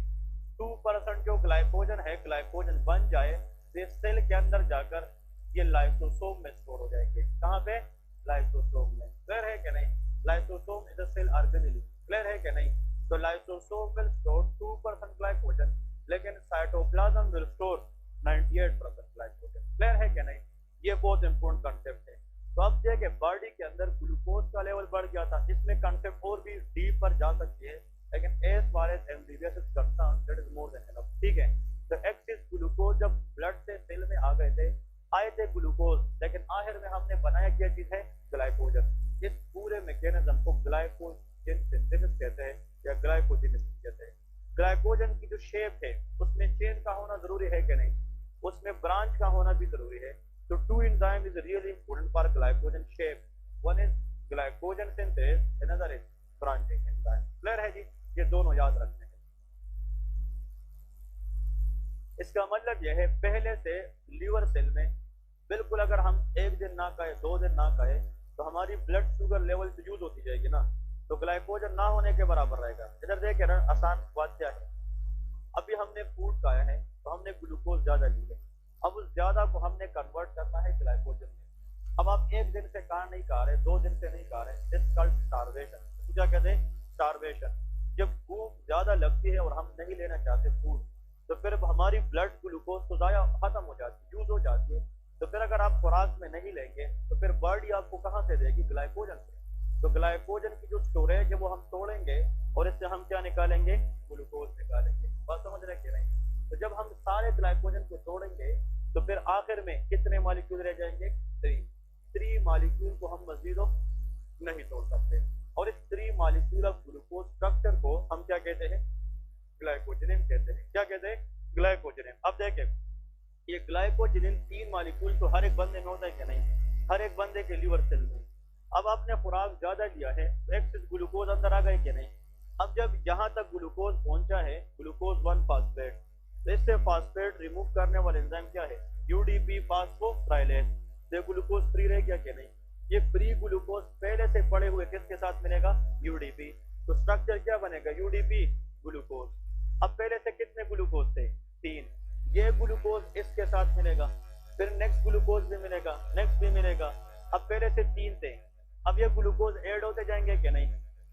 2% जो ग्लाइकोजन है, ग्लाइकोजन बन जाए तो ये सेल के अंदर जाकर ये लाइसोसोम में स्टोर हो जाएंगे। कहां पे? लाइसोसोम में। क्लियर है कि नहीं? Lysosome is a cell organelle. Clear है कि नहीं? तो लाइसोसोम विल स्टोर 2% ग्लाइकोजन, लेकिन cytoplasm will store 98% glycogen. Clear है कि नहीं? ये बहुत इंपॉर्टेंट कंसेप्ट है। तो अब देखिए बॉडी के अंदर ग्लूकोज का लेवल बढ़ गया था, इसमें कंसेप्ट और भी डीप पर जा सकती है, लेकिन as far as MBBS is concern that is more than enough, ठीक है। तो एक्सेस ग्लूकोज जब ब्लड से सेल में आ गए थे, आए थे ग्लूकोज, लेकिन आखिर में हमने बनाया क्या चीज है? ग्लाइकोजन। इस पूरे मैकेनिज्म को ग्लाइकोजन सिंथेसिस कहते हैं या ग्लाइकोजेनेसिस कहते हैं। ग्लाइकोजन की जो शेप है उसमें चेन का होना जरूरी है कि नहीं? उसमें ब्रांच का होना भी जरूरी है। तो 2 enzyme is really important for glycogen shape. One is glycogen synthase, another is branching enzyme. Clear है जी? ये दोनों याद रखने हैं। इसका मतलब यह है पहले से लीवर सेल में बिल्कुल अगर हम एक दिन ना खाए, 2 दिन ना खाए, तो हमारी ब्लड शुगर लेवल तो यूज होती जाएगी ना, तो ग्लाइकोजन ना होने के बराबर रहेगा। इधर देखिए ना, आसान बात क्या है। अभी हमने फूड खाया है तो हमने ग्लूकोज ज्यादा ली है, अब उस ज्यादा को हमने कन्वर्ट करना है ग्लाइकोजन में। अब आप एक दिन से खा नहीं खा रहे, 2 दिन से नहीं खा रहे, दिस कॉल्ड स्टारवेशन। क्या कहते हैं? स्टारवेशन। जब भूख ज्यादा लगती है और हम नहीं लेना चाहते फूड, तो फिर हमारी ब्लड ग्लूकोज तो जाया खत्म हो जाती है, यूज हो जाती है। तो फिर अगर आप खुराक में नहीं लेंगे तो फिर बॉडी आपको कहां से देगी? ग्लाइकोजन से। तो ग्लाइकोजन की जो स्टोरेज है वो हम तोड़ेंगे और इससे हम क्या निकालेंगे? ग्लूकोज निकालेंगे। बात समझ रहे कि नहीं? तो जब हम सारे ग्लाइकोजन को तोड़ेंगे तो फिर आखिर में कितने मॉलिक्यूल रह जाएंगे? 3 मॉलिक्यूल को हम मजीद नहीं तोड़ सकते। और इस 3 मॉलिक्यूल ऑफ ग्लूकोज स्ट्रक्चर को हम क्या कहते हैं? ग्लाइकोजेनेम कहते हैं। क्या कहते हैं? ग्लाइकोजेनेम। अब देखें, ये ग्लाइकोजेनेम 3 मॉलिक्यूल तो हर एक बंदे में होता है कि नहीं? हर एक बंदे के लीवर सेल में। अब आपने खुराक ज्यादा लिया है तो एक्सेस ग्लूकोज अंदर आ गए कि नहीं? अब जब यहाँ तक ग्लूकोज पहुंचा है, ग्लूकोज 1 फास्फेट, तो इससे फास्फेट रिमूव करने वाला एंजाइम क्या है? UDP phosphorylase. तो ग्लूकोज फ्री रह गया कि नहीं? ये फ्री ग्लूकोज पहले से पड़े हुए किसके साथ मिलेगा? यूडीपी। तो स्ट्रक्चर क्या बनेगा? UDP glucose. अब पहले से कितने ग्लूकोज थे? 3। ये ग्लूकोज इसके साथ मिलेगा, फिर नेक्स्ट ग्लूकोज भी मिलेगा, नेक्स्ट भी मिलेगा। अब पहले से 3 थे, अब ये ग्लूकोज ऐड होते जाएंगे कि नहीं?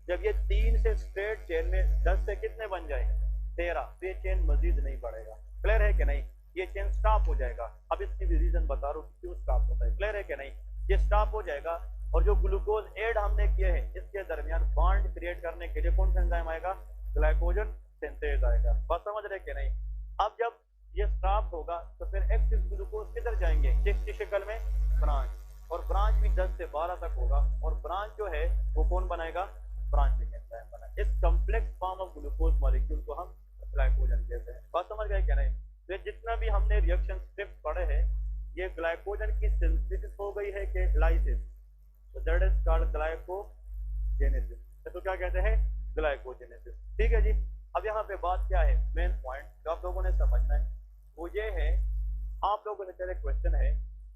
जब ये 3 से स्ट्रेट चेन में 10 से कितने बन जाएंगे? 13। तो ये चेन मजीद नहीं बढ़ेगा। क्लियर है कि नहीं? ये चेन स्टॉप हो जाएगा। अब इसकी भी रीजन बता रहा हूँ क्यों स्टॉप होता है। क्लियर है कि नहीं? ये स्टॉप हो जाएगा और जो ग्लूकोज ऐड हमने किए हैं इसके दरमियान बॉन्ड क्रिएट करने के लिए कौन सा एंजाइम आएगा? ग्लाइकोजन सिंथेज आएगा। बात समझ रहे कि नहीं? अब जब ये स्टॉप होगा तो फिर एक्सेस ग्लूकोज किधर जाएंगे? किसकी शक्ल में? ब्रांच। और ब्रांच भी 10 से 12 तक होगा, और ब्रांच जो है वो कौन बनाएगा? ब्रांचिंग एंजाइम बनाएगा। इस complex form of glucose molecule को हम ग्लाइकोजन कहते हैं। बात समझ गए क्या नहीं? तो जितना भी हमने रिएक्शन स्क्रिप्ट पढ़े हैं, ये ग्लाइकोजन की सिंथेसिस हो गई है कि लाइसिस, तो दैट इज कॉल्ड ग्लाइकोजेनेसिस। तो क्या कहते हैं? ग्लाइकोजेनेसिस। ठीक है जी। अब यहाँ पे बात क्या है? मेन पॉइंट जो आप लोगों ने समझना है वो ये है, आप लोगों से पहले क्वेश्चन है,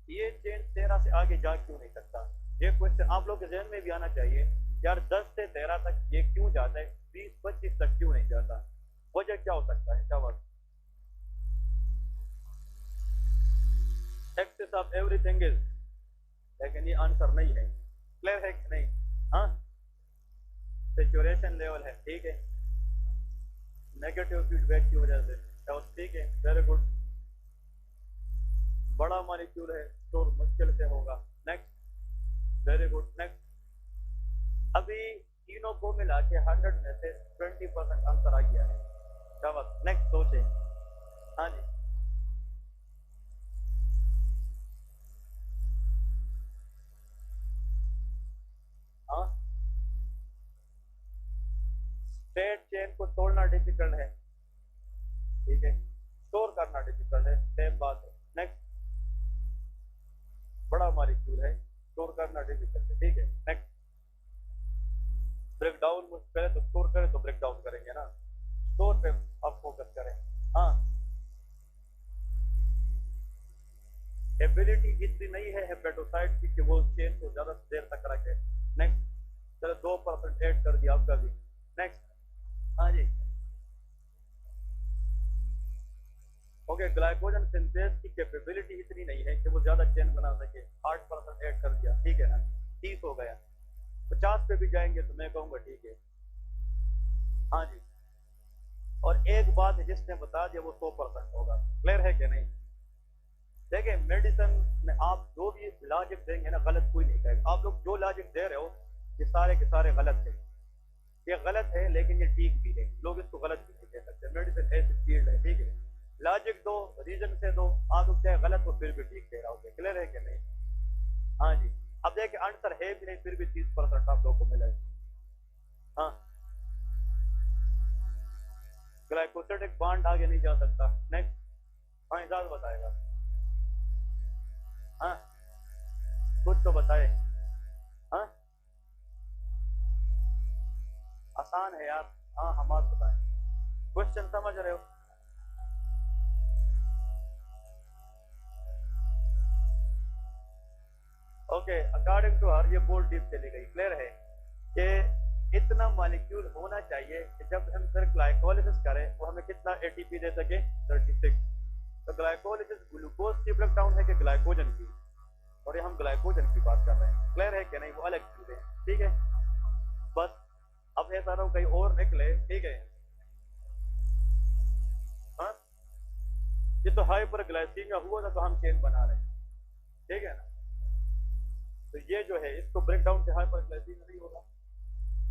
ये चेन 13 से आगे जा क्यों नहीं सकता? ये क्वेश्चन आप लोग के जहन में भी आना चाहिए, यार 10 से 13 तक ये क्यों जाता है, 20-25 तक क्यों नहीं जाता? वजह क्या हो सकता है? जवाब एक्सेस ऑफ एवरीथिंग इज, लेकिन ये आंसर नहीं है। क्लियर है कि नहीं? हाँ, सैचुरेशन लेवल है, ठीक है, नेगेटिव फीडबैक की वजह से। ठीक है, वेरी गुड। बड़ा मॉलिक्यूल है, स्टोर मुश्किल से होगा। Next, very good. नेक्स्ट, अभी तीनों को मिला के 100 में से 20% आंसर आ गया है। शाबाश। नेक्स्ट सोचे। हाँ जी, हाँ, स्ट्रेट चेन को तोड़ना डिफिकल्ट है, ठीक है, स्टोर करना डिफिकल्ट है, सेम बात है। नेक्स्ट, बड़ा मॉलिक्यूल है, स्टोर करना डिफिकल्ट है, ठीक है। नेक्स्ट, ब्रेक डाउन करे तो स्टोर करे तो ब्रेक डाउन करेंगे ना, स्टोर पे आप फोकस करें। हाँ, एबिलिटी इतनी नहीं है हेपेटोसाइट की कि वो चेन को ज्यादा देर तक रखे। नेक्स्ट, चलो 2% ऐड कर दिया आपका भी। नेक्स्ट, हाँ जी, ओके, ग्लाइकोजन सिंथेस की कैपेबिलिटी इतनी नहीं है कि वो ज्यादा चेन बना सके, 8% ऐड कर दिया, ठीक है ना, 30 हो गया। 50 पे भी जाएंगे तो मैं कहूंगा ठीक है। हाँ जी, और एक बात है जिसने बता दिया वो 100% होगा। क्लियर है कि नहीं? देखिए, मेडिसिन में आप जो भी लॉजिक देंगे ना, गलत कोई नहीं कहेगा। आप लोग जो लॉजिक दे रहे हो ये सारे के सारे गलत है, ये गलत है, लेकिन ये ठीक भी है, लोग इसको गलत भी नहीं कह सकते। मेडिसिन ऐसी फील्ड है, ठीक है, लॉजिक दो, रीजन से दो, आप लोग चाहे गलत हो फिर भी ठीक कह रहा हो। क्लियर है कि नहीं? हाँ जी, अब देखिए आंसर है भी नहीं फिर भी 30% आप लोगों को मिलेगा। हाँ, ग्लाइकोसिडिक बॉन्ड आगे नहीं जा सकता। नेक्स्ट, हाँ, इजाज बताएगा। हाँ, कुछ तो बताए। हाँ, आसान है यार। हाँ, हम आप बताएं, क्वेश्चन समझ रहे हो? ओके, अकॉर्डिंग टू हर ये बोल्ड डीप चली गई। क्लियर है कि इतना मॉलिक्यूल होना चाहिए कि जब हम फिर ग्लाइकोलिसिस करें वो हमें कितना एटीपी दे सके, 36। तो ग्लाइकोलिसिस ग्लूकोज की ब्रेकडाउन है कि ग्लाइकोजन की, और ये हम ग्लाइकोजन की बात कर रहे हैं। क्लियर है कि नहीं? वो अलग चीज है, ठीक है। बस अब ऐसा रहो कहीं और निकले, ठीक है। हाँ, ये तो हाइपर ग्लाइसीमिया हुआ था तो हम चेन बना रहे हैं, ठीक है ना। तो ये जो है इसको ब्रेक डाउन से हाइपर ग्लाइसीमिया नहीं होगा।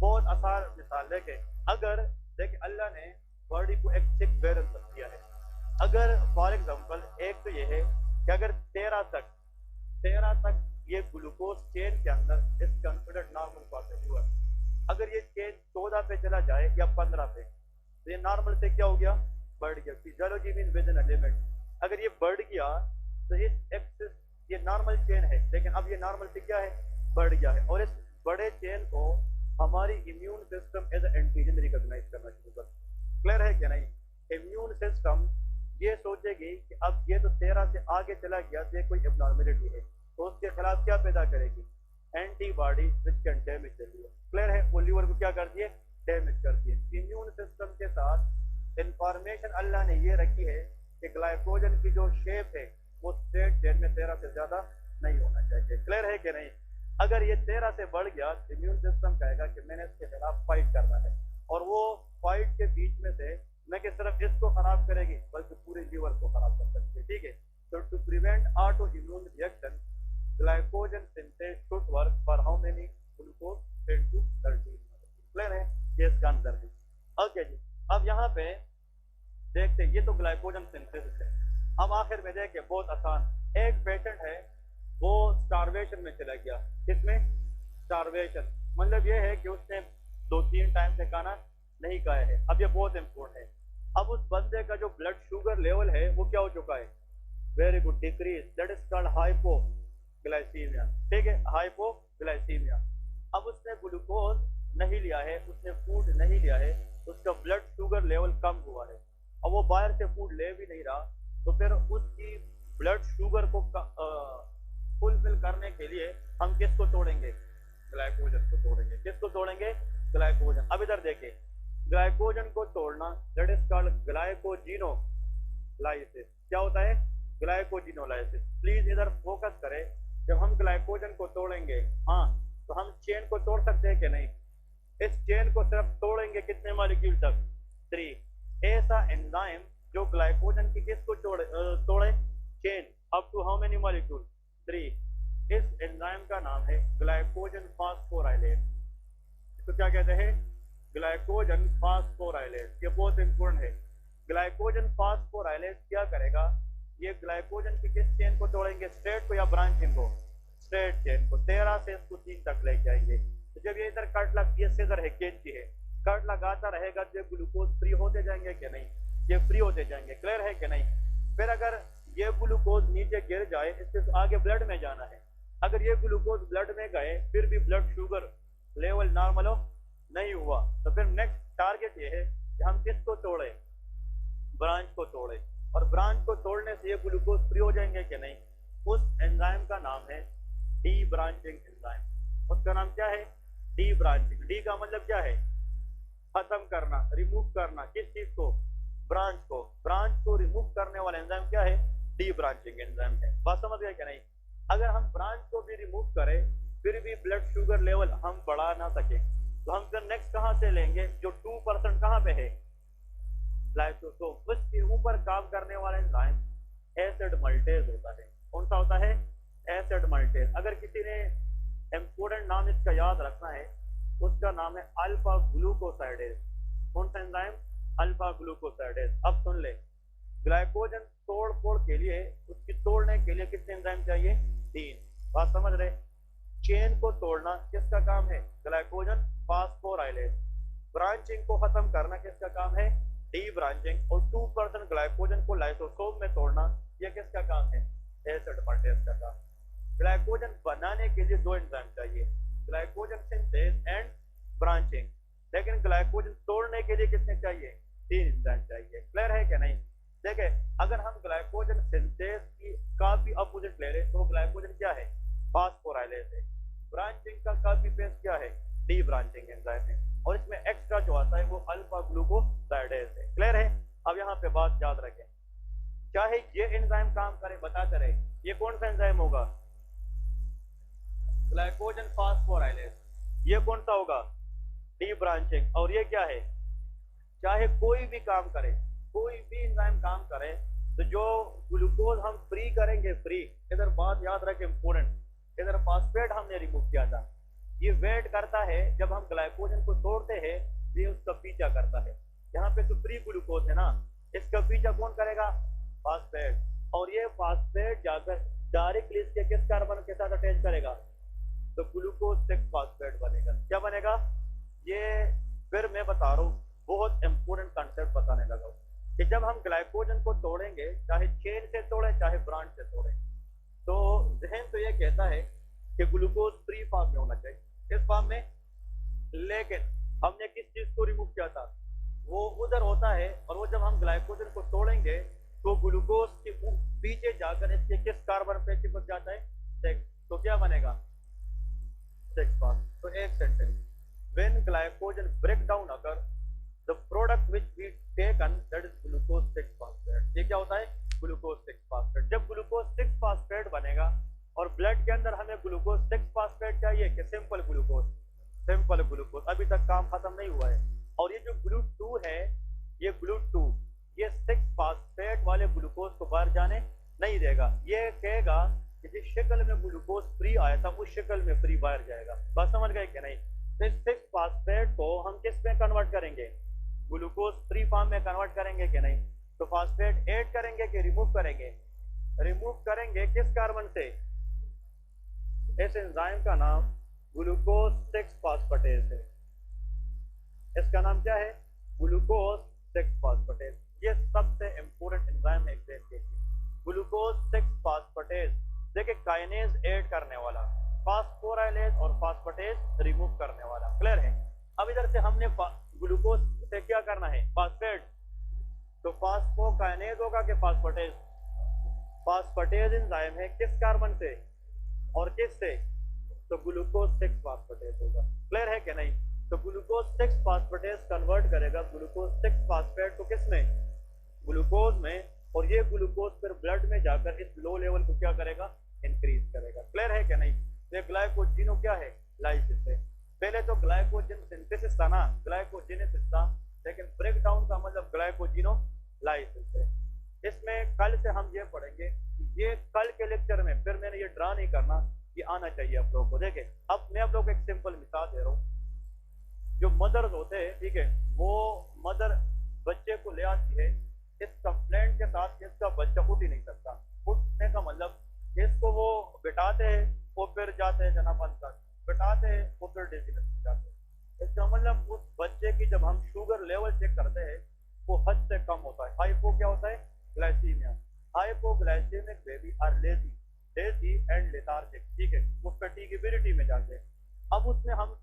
बहुत आसान मिसाल देखे, अगर देखे अल्लाह ने बॉडी को एक सिक बैलेंस दिया है। अगर फॉर एग्जांपल एक तो ये है कि अगर 13 तक ये ग्लूकोज चेन के अंदर इज कंसिडर्ड नॉर्मल प्रोसेस हुआ, अगर ये चेन 14 पे चला जाए या 15 पे तो ये नॉर्मल से क्या हो गया, बढ़ गया। Physiology mean with in limit. अगर ये बढ़ गया तो इस एक्सिस ये नॉर्मल चेन है, लेकिन अब ये नॉर्मल से क्या है, बढ़ गया है। और इस बड़े चेन को हमारी immune system as antigen recognize करना शुरू कर। क्लियर है क्या नहीं? इम्यून सिस्टम ये सोचेगी कि अब ये तो 13 से आगे चला गया तो ये कोई एबनॉर्मेलिटी है, तो उसके खिलाफ क्या पैदा करेगी, antibody which can damage the liver. Clear है? वो लीवर को क्या कर दिए, डैमेज कर दिए। इम्यून सिस्टम के साथ इंफॉर्मेशन अल्लाह ने ये रखी है कि ग्लाइकोजन की जो शेप है वो स्ट्रेट चेन में 13 से ज्यादा नहीं होना चाहिए। क्लियर है कि नहीं? अगर ये 13 से बढ़ गया इम्यून सिस्टम कहेगा कि मैंने इसके खिलाफ फाइट करना है, और वो फाइट के बीच में से न कि सिर्फ इसको खराब करेगी बल्कि पूरे लीवर को खराब कर सकती है, ठीक है। तो to prevent autoimmune reaction glycogen synthase should work for how many, glucose 10 to 13। Clear है? ये इसका आंसर है। ओके जी, अब यहाँ पे देखते हैं, ये तो ग्लाइकोजन सिंथेसिस है। अब आखिर में देखें, बहुत आसान, एक पेशेंट है वो स्टारवेशन में चला गया। किसमें? स्टारवेशन मतलब ये है कि उसने 2-3 टाइम से खाना नहीं खाया है। अब ये बहुत इंपॉर्टेंट है। अब उस बंदे का जो ब्लड शुगर लेवल है वो क्या हो चुका है, very good, decrease, that is called hypoglycaemia, ठीक है, हाइपोग्लाइसीमिया। अब उसने ग्लूकोज नहीं लिया है, उसने फूड नहीं लिया है, उसका ब्लड शुगर लेवल कम हुआ है, अब वो बाहर से फूड ले भी नहीं रहा, तो फिर उसकी ब्लड शुगर को फुलफिल करने के लिए हम किसको तोड़ेंगे, ग्लाइकोजन को तोड़ेंगे। किसको तोड़ेंगे? ग्लाइकोजन। अब इधर देखिए, ग्लाइकोजन को तोड़ना दैट इज कॉल्ड ग्लाइकोजिनोलाइसिस। क्या होता है? ग्लाइकोजिनोलाइसिस। प्लीज इधर फोकस करें, जब हम ग्लाइकोजन को तोड़ेंगे, हाँ, तो हम चेन को तोड़ सकते हैं कि नहीं? इस चेन को सिर्फ तोड़ेंगे कितने मॉलिक्यूल तक, 3। ऐसा एंजाइम जो ग्लाइकोजन की किसको तोड़े, chain, up to how many molecule, 3। इस एंजाइम का नाम है ग्लाइकोजन फास्फोराइलेज। इसको क्या कहते हैं? ग्लाइकोजन फास्फोराइलेज। ये बहुत इंपॉर्टेंट है। ग्लाइकोजन फास्फोराइलेज क्या करेगा? ये ग्लाइकोजन की किस चेन को तोड़ेंगे? स्ट्रेट को या ब्रांचिंग को? स्ट्रेट चेन को। 13 से इसको 3 तक लेके आएंगे। तो जब ये इधर कट लग, ये सीजर है, कैंची है, कट लगाता रहेगा तो ये ग्लूकोज फ्री होते जाएंगे कि नहीं? ये फ्री होते जाएंगे। क्लियर है कि नहीं? फिर अगर ये ग्लूकोज नीचे गिर जाए, इससे तो आगे ब्लड में जाना है। अगर ये ग्लूकोज ब्लड में गए फिर भी ब्लड शुगर लेवल नॉर्मल नहीं हुआ, तो फिर नेक्स्ट टारगेट ये है कि हम किसको तोड़े? ब्रांच को तोड़े। और ब्रांच को तोड़ने से ये ग्लूकोज फ्री हो जाएंगे कि नहीं? उस एंजाइम का नाम है डी ब्रांचिंग एंजाइम। उसका नाम क्या है? D branching. डी का मतलब क्या है? खत्म करना, रिमूव करना। किस चीज को? ब्रांच को। ब्रांच को रिमूव करने वाला एंजाइम क्या है? डी ब्रांचिंग एंजाइम है। बात समझ गए कि नहीं? अगर हम ब्रांच को भी रिमूव करें फिर भी ब्लड शुगर लेवल हम बढ़ा ना सके, तो हम फिर नेक्स्ट कहां से लेंगे? जो 2% कहां पे है? लाइसोसोम। उसके ऊपर काम करने वाला एंजाइम एसिड मल्टेज होता है। कौन सा होता है? एसिड मल्टेज। अगर किसी ने इंपोर्टेंट नाम इसका याद रखना है, उसका नाम है अल्फा ग्लूकोसाइडेज। कौन सा एंजाइम? Alpha glucosidase. अब सुन ले, ग्लाइकोजन तोड़ फोड़ के लिए, उसकी तोड़ने के लिए कितने एंजाइम चाहिए? 3। बात समझ रहे? चेन को तोड़ना किसका काम है? ग्लाइकोजन फास्फोराइलेज। ब्रांचिंग को खत्म करना किसका काम है? D branching. और 2% ग्लाइकोजन को लाइसोसोम में तोड़ना, यह किसका काम है? एसिड मल्टेज का काम। ग्लाइकोजन बनाने के लिए 2 एंजाइम चाहिए, ग्लाइकोजन सिंथेज एंड ब्रांचिंग। लेकिन ग्लाइकोजन तोड़ने के लिए कितने चाहिए? 3 एंजाइम चाहिए। क्लियर है कि नहीं? देखे, अगर हम ग्लाइकोजन सिंथेज की काफी अपोजिट ले रहे तो ग्लाइकोजन क्या है? फास्फोराइलेज है। ब्रांचिंग का काफी पेस्ट क्या है? डी ब्रांचिंग एंजाइम है। और इसमें एक्स्ट्रा जो आता है वो अल्फा ग्लूकोसाइडेज है। क्लियर है? अब यहाँ पे बात याद रखें, चाहे ये एंजाइम काम करे, बताते रहे, ये कौन सा एंजाइम होगा? ग्लाइकोजन फास्फोराइलेज। ये कौन सा होगा? D branching. और ये क्या है? चाहे कोई भी काम करे, कोई भी एंजाइम काम करे, तो जो ग्लूकोज हम फ्री करेंगे, फ्री, इधर बात याद रखें इंपोर्टेंट, इधर फास्फेट हमने रिमूव किया था, ये वेट करता है जब हम ग्लाइकोजन को तोड़ते हैं, ये उसका पीछा करता है। यहाँ पे तो फ्री ग्लूकोज है ना, इसका पीछा कौन करेगा? फास्फेट। और ये फास्फेट जाकर डायरेक्टली इसके किस कार्बन के साथ अटैच करेगा? तो ग्लूकोज 6 फास्फेट बनेगा। क्या बनेगा? ये फिर मैं बता रहा हूँ, बहुत इंपोर्टेंट कंसेप्ट बताने लगा हूँ कि जब हम ग्लाइकोजन को तोड़ेंगे, चाहे चेन से तोड़े चाहे ब्रांच से तोड़े, तो जहन तो ये कहता है कि ग्लूकोज फ्री फॉर्म में होना चाहिए, किस फॉर्म में? लेकिन हमने किस चीज को रिमूव किया था? वो उधर होता है, और वो जब हम ग्लाइकोजन को तोड़ेंगे तो ग्लूकोज के पीछे जाकर इसके किस कार्बन पे चिपक जाता है? 6। तो क्या बनेगा? 6 फॉर्म। तो एक sentence, when glycogen break down अगर the product which we taken that is glucose 6 phosphate. ये क्या होता है? Glucose 6 phosphate. जब ग्लूकोज 6 फॉस्फेट बनेगा और ब्लड के अंदर हमें ग्लूकोज 6 फॉस्फेट चाहिए कि सिंपल ग्लूकोज? Simple glucose. अभी तक काम खत्म नहीं हुआ है। और ये जो GLUT2 है, ये GLUT2 ये 6 फॉस्फेट वाले ग्लूकोज को बाहर जाने नहीं देगा। ये कहेगा कि जिस शक्ल में ग्लूकोज फ्री आया था उस शक्ल में फ्री बाहर जाएगा। बात समझ गए कि नहीं? तो इस 6 फॉस्फेट को हम किस में कन्वर्ट करेंगे? ग्लूकोज फ्री फॉर्म में कन्वर्ट करेंगे कि नहीं? तो फॉस्फेट ऐड करेंगे कि रिमूव करेंगे? रिमूव करेंगे। किस कार्बन से? इस एंजाइम का नाम ग्लूकोज 6 फॉस्फेटेज है। इसका नाम क्या है? Glucose 6 phosphatase. ये सबसे इंपोर्टेंट एंजाइम है एक्सप्लेन के लिए। ग्लूकोज 6 फॉस्फेटेज, देखिए काइनेज ऐड करने वाला, फास्फोराइलेज और फास्फेटेज रिमूव करने वाला। क्लियर है? अब इधर से हमने ग्लूकोज से क्या करना है? फास्फेट। तो फास्फोकाइनेज होगा कि फास्फेटेज? फास्फेटेज एंजाइम है किस कार्बन से और किस से? तो ग्लूकोज 6 फास्फेटेज होगा। क्लियर है कि नहीं? तो ग्लूकोज 6 फास्फेटेज कन्वर्ट करेगा ग्लूकोज 6 फास्फेट को किस में? ग्लूकोज में। और ये ग्लूकोज फिर ब्लड में जाकर इस लो लेवल को क्या करेगा? इंक्रीज करेगा। क्लियर है कि नहीं? ये ग्लाइकोजिनो क्या है? लाइसिस है। पहले तो ग्लाइकोजन सिंथेसिस था ना, ग्लाइकोजेनेसिस था, लेकिन ब्रेक डाउन का मतलब ग्लाइकोजिनो लाइसिस है। इसमें कल से हम ये पढ़ेंगे, ये कल के लेक्चर में फिर मैंने ये ड्रा नहीं करना, ये आना चाहिए आप लोगों को। देखें अब मैं आप लोगों को एक सिंपल मिसाल दे रहा हूँ। जो मदर्स होते हैं, ठीक है, वो मदर बच्चे को ले आती है इस कंप्लेंट के साथ कि इसका बच्चा उठ ही नहीं सकता। उठने का मतलब इसको वो बिठाते हैं, वो फिर जाते हैं जनाबन का, बिठाते हैं वो फिर डेजीनेस में जाते हैं। इसका मतलब उस बच्चे की जब हम शुगर लेवल चेक करते हैं वो हद से कम होता है। हाइपो क्या होता है? Glycaemia. Hypoglycaemic baby are lazy and lethargic, ठीक है, वो फैटिगेबिलिटी में जाते हैं। अब उसमें हम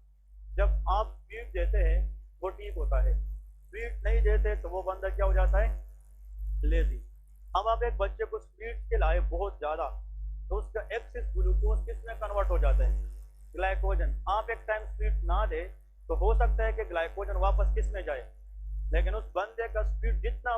जब आप फीड देते हैं वो ठीक होता है, फीड नहीं देते तो वो बंदा क्या हो जाता है? लेजी। अब आप एक बच्चे को स्पीड खिलाए बहुत ज्यादा तो उसका एक्सेस ग्लूकोज किस में कन्वर्ट हो जाता है? ग्लाइकोजन। आप एक टाइम स्पीड ना दे तो हो सकता है कि ग्लाइकोजन वापस किस में जाए, लेकिन उस बंदे का स्पीड जितना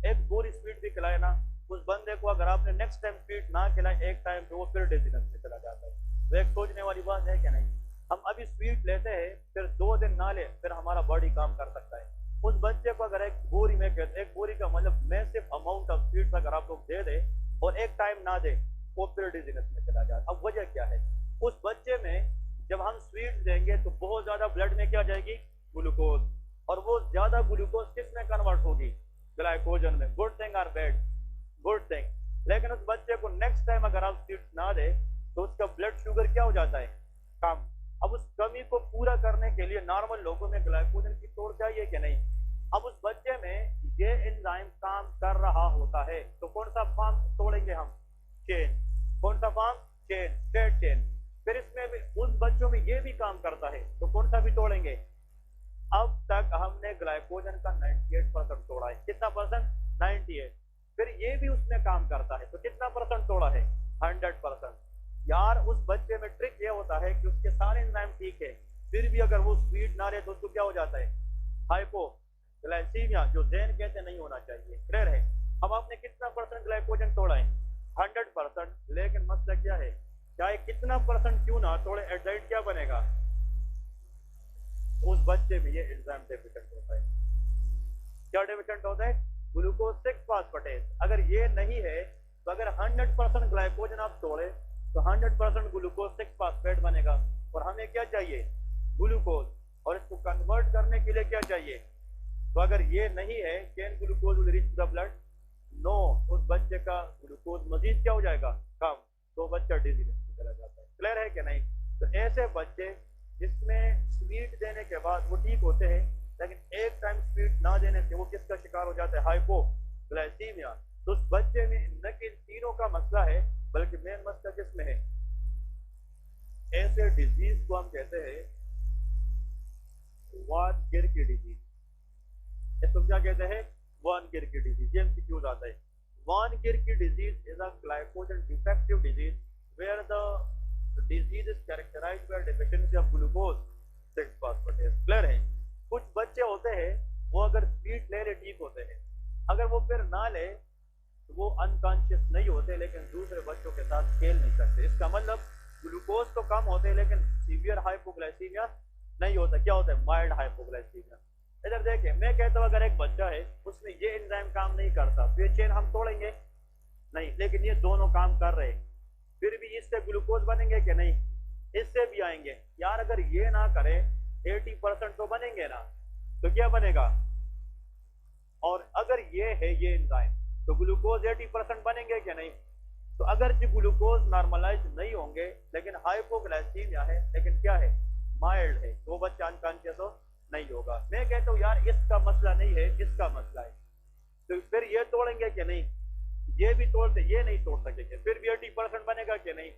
एक बोरी स्पीड भी खिलाए ना, उस बंदे को अगर आपने नेक्स्ट टाइम स्पीड ना खिलाए एक टाइम तो वो फिर डेजीनेस में चला जाता है। तो एक सोचने वाली बात है कि नहीं? हम अभी स्पीड लेते हैं फिर 2 दिन ना ले फिर हमारा बॉडी काम कर सकता है। उस बच्चे को अगर एक बोरी में कहते, एक बोरी का मतलब मैसिव अमाउंट ऑफ स्पीड अगर आप लोग दे दे और एक टाइम ना दे वो फिर डेजीनेस में चला जाता है। अब वजह क्या है? उस बच्चे में जब हम स्वीट देंगे तो बहुत ज्यादा ब्लड में क्या जाएगी? ग्लूकोज, और वो ज्यादा ग्लूकोज किस में कन्वर्ट होगी? ग्लाइकोजन में। गुड थिंग और बैड? Good thing. लेकिन उस बच्चे को नेक्स्ट टाइम अगर आप स्वीट ना दे तो उसका ब्लड शुगर क्या हो जाता है? कम। अब उस कमी को पूरा करने के लिए नॉर्मल लोगों में ग्लाइकोजन की तोड़ चाहिए कि नहीं? अब उस बच्चे में ये एंजाइम काम कर रहा होता है तो कौन सा फॉर्म तोड़ेंगे हम? चेन। कौन सा फॉर्म? Chain, straight chain. फिर इसमें भी उस बच्चों में ये भी काम करता है तो कौन सा भी तोड़ेंगे? अब तक हमने ग्लाइकोजन का 98% तोड़ा है। कितना परसेंट? 98। फिर ये भी उसमें काम करता है तो कितना परसेंट तोड़ा है? 100%। यार उस बच्चे में ट्रिक ये होता है कि उसके सारे एंजाइम ठीक है फिर भी अगर वो स्वीट ना रहे तो उसको क्या हो जाता है? हाइपोग्लाइसीमिया, जो जैन कहते नहीं होना चाहिए। क्लियर है? अब आपने कितना परसेंट ग्लाइकोजन तोड़ा है? 100%। लेकिन मसला क्या है? चाहे कितना परसेंट क्यों ना तोड़े, एट द एंड क्या बनेगा? उस बच्चे में ये एंजाइम डेफिशिएंट होता है। क्या डेफिशिएंट होता है? Glucose 6 phosphatase. अगर ये नहीं है तो अगर 100% ग्लाइकोजन आप तोड़े तो 100% ग्लूकोज 6 फास्फेट बनेगा, और हमें क्या चाहिए? ग्लूकोज। और इसको कन्वर्ट करने के लिए क्या चाहिए? तो अगर ये नहीं है, can glucose will reach the blood? No. उस बच्चे का ग्लूकोज मजीद क्या हो जाएगा? कम, तो बच्चा डिजीनेस में चला जाता है। क्लियर है कि नहीं? तो ऐसे बच्चे जिसमें स्वीट देने के बाद वो ठीक होते हैं लेकिन एक टाइम स्वीट ना देने से वो किसका शिकार हो जाता है? हाइपोग्लाइसीमिया। तो उस बच्चे में न कि तीनों का मसला है बल्कि मेन मसला किसमें है? ऐसे डिजीज को हम कहते हैं वान गिर की डिजीज। इसको क्या कहते हैं? वान गिर की डिजीज। ये एमसीक्यूज आता है। Von Gierke disease is a glycogen defective disease where the disease is characterised by deficiency of glucose 6 phosphatase. Clear है? कुछ बच्चे होते हैं वो अगर स्वीट ले ले ठीक होते हैं, अगर वो फिर ना ले तो वो अनकॉन्शियस नहीं होते लेकिन दूसरे बच्चों के साथ खेल नहीं सकते। इसका मतलब ग्लूकोज तो कम होते हैं लेकिन सीवियर हाइपोग्लाइसीमिया नहीं होता। क्या होता है? Mild hypoglycaemia. इधर देखिए, मैं कहता हूँ अगर एक बच्चा है उसमें ये एंजाइम काम नहीं करता तो ये चेन हम तोड़ेंगे नहीं, लेकिन ये दोनों काम कर रहे फिर भी इससे ग्लूकोज बनेंगे कि नहीं? इससे भी आएंगे। यार अगर ये ना करे 80% तो बनेंगे ना, तो क्या बनेगा? और अगर ये है ये एंजाइम तो ग्लूकोज 80% बनेंगे क्या नहीं? तो अगर जो ग्लूकोज नॉर्मलाइज नहीं होंगे लेकिन हाइपोग्लाइसीमिया है लेकिन क्या है? माइल्ड है, तो बच्चा अनकॉन्शियस हो नहीं होगा। मैं कहता हूँ यार इसका मसला नहीं है, इसका मसला है। तो फिर ये तोड़ेंगे कि नहीं? ये भी तोड़ते, ये नहीं तोड़ सकेंगे, फिर भी 80% बनेगा कि नहीं?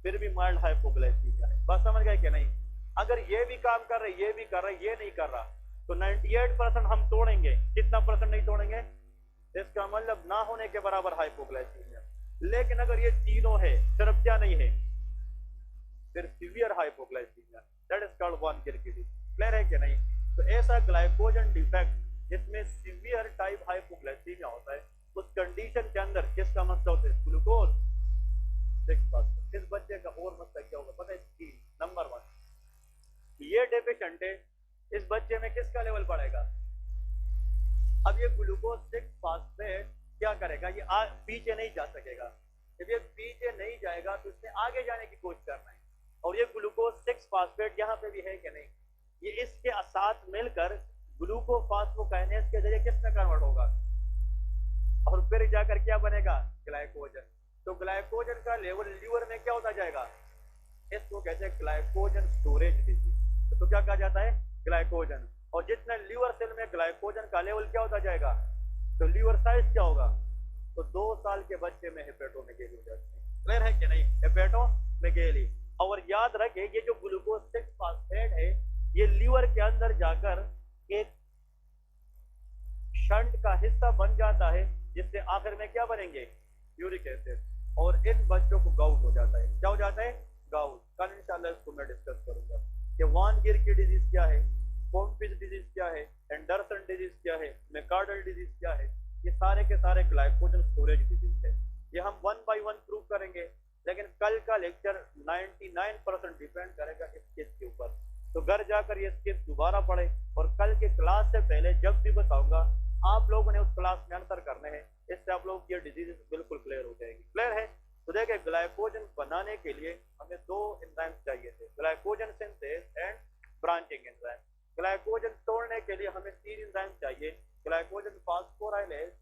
फिर भी माइल्ड हाइपोग्लाइसीमिया है। बस समझ गए कि नहीं? अगर ये भी काम कर रहे, ये भी कर रहे, ये नहीं कर रहा तो 98% हम तोड़ेंगे, कितना परसेंट नहीं तोड़ेंगे? इसका मतलब ना होने के बराबर हाइपोग्लाइसीमिया। लेकिन अगर ये तीनों है, सिर्फ क्या नहीं है? फिर severe hypoglycaemia, that is called von Gierke disease. Clear है कि नहीं? तो ऐसा ग्लाइकोजन डिफेक्ट जिसमें सीवियर टाइप हाइपोग्लाइसीमिया होता है, उस कंडीशन के अंदर किसका मसला होता है? Glucose 6 phosphate. इस बच्चे का और मसला क्या होगा पता है? नंबर 1, ये डेफिशिएंट है, इस बच्चे में किसका लेवल बढ़ेगा? अब ये ग्लूकोज 6 फास्फेट क्या करेगा, ये पीछे नहीं जा सकेगा। जब ये पीछे नहीं जाएगा तो इसने आगे जाने की कोशिश करना है। और ये ग्लूकोज 6 फास्फेट यहाँ पे भी है कि नहीं, ये इसके साथ मिलकर ग्लूकोफॉस्फोकाइनेज के जरिए किस में कन्वर्ट होगा, और फिर जाकर क्या बनेगा, ग्लाइकोजन। तो ग्लाइकोजन का लेवल लीवर में क्या होता जाएगा, इसको कहते हैं ग्लाइकोजन स्टोरेज डिजीज। तो क्या कहा जाता है, ग्लाइकोजन। और जितना लीवर सेल में ग्लाइकोजन का लेवल क्या होता जाएगा, तो लीवर साइज क्या होगा, तो 2 साल के बच्चे में हेपेटोमेगेली हो जाती है। क्लियर है कि नहीं, हेपेटोमेगेली। और याद रखे ये जो ग्लूकोज 6 फास्फेट है ये लीवर के अंदर जाकर एक शंट का हिस्सा बन जाता है, जिससे आखिर में क्या बनेंगे, यूरिक एसिड। और इन बच्चों को गाउट हो जाता है। क्या हो जाता है, गाउट। कल इंशाल्लाह इसको मैं डिस्कस करूंगा कि वान गिर की डिजीज क्या है, पोम्पिस डिजीज क्या है, एंडरसन डिजीज क्या है, मैकार्डल डिजीज क्या है। ये सारे के सारे ग्लाइकोजन स्टोरेज डिजीज है। ये हम 1 बाय 1 प्रूव करेंगे, लेकिन कल का लेक्चर 99% डिपेंड करेगा इस केस के ऊपर। तो घर जाकर ये केस दोबारा पढ़े, और कल के क्लास से पहले जब भी बताऊंगा आप लोगों ने उस क्लास में आंसर करने हैं। इससे आप लोग ये डिजीज बिल्कुल क्लियर हो जाएगी। क्लियर है। तो देखिए ग्लाइकोजन बनाने के लिए हमें 2 एंजाइम्स चाहिए थे, glycogen synthase and branching enzyme. Glycogen तोड़ने के लिए हमें 3 एंजाइम चाहिए, glycogen phosphorylase,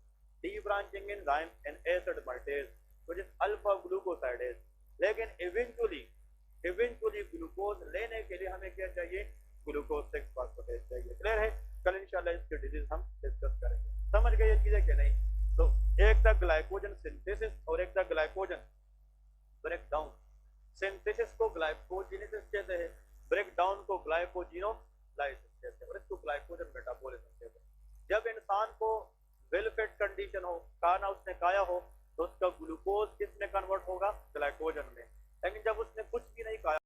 debranching enzyme and acid maltase, which is alpha glucosidase. लेकिन इवेंचुअली ग्लूकोज लेने के लिए हमें क्या चाहिए, ग्लूकोज 6 फास्फेटेज चाहिए। क्लियर है। कल इंशाल्लाह इसकी डिजीज हम डिस्कस करेंगे। समझ गए ये चीजें कि नहीं। तो एक था ग्लाइकोजन सिंथेसिस और एक था ग्लाइकोजन ब्रेक डाउन। सिंथेसिस को ग्लाइकोजेनेसिस कहते हैं, ब्रेक डाउन को ग्लाइकोजिनोलाइसिस कहते हैं, और इसको ग्लाइकोजन मेटाबॉलिज्म कहते हैं। जब इंसान को वेल फिट कंडीशन हो, खाना उसने खाया हो, तो उसका ग्लूकोज किस में कन्वर्ट होगा, ग्लाइकोजन में। लेकिन जब उसने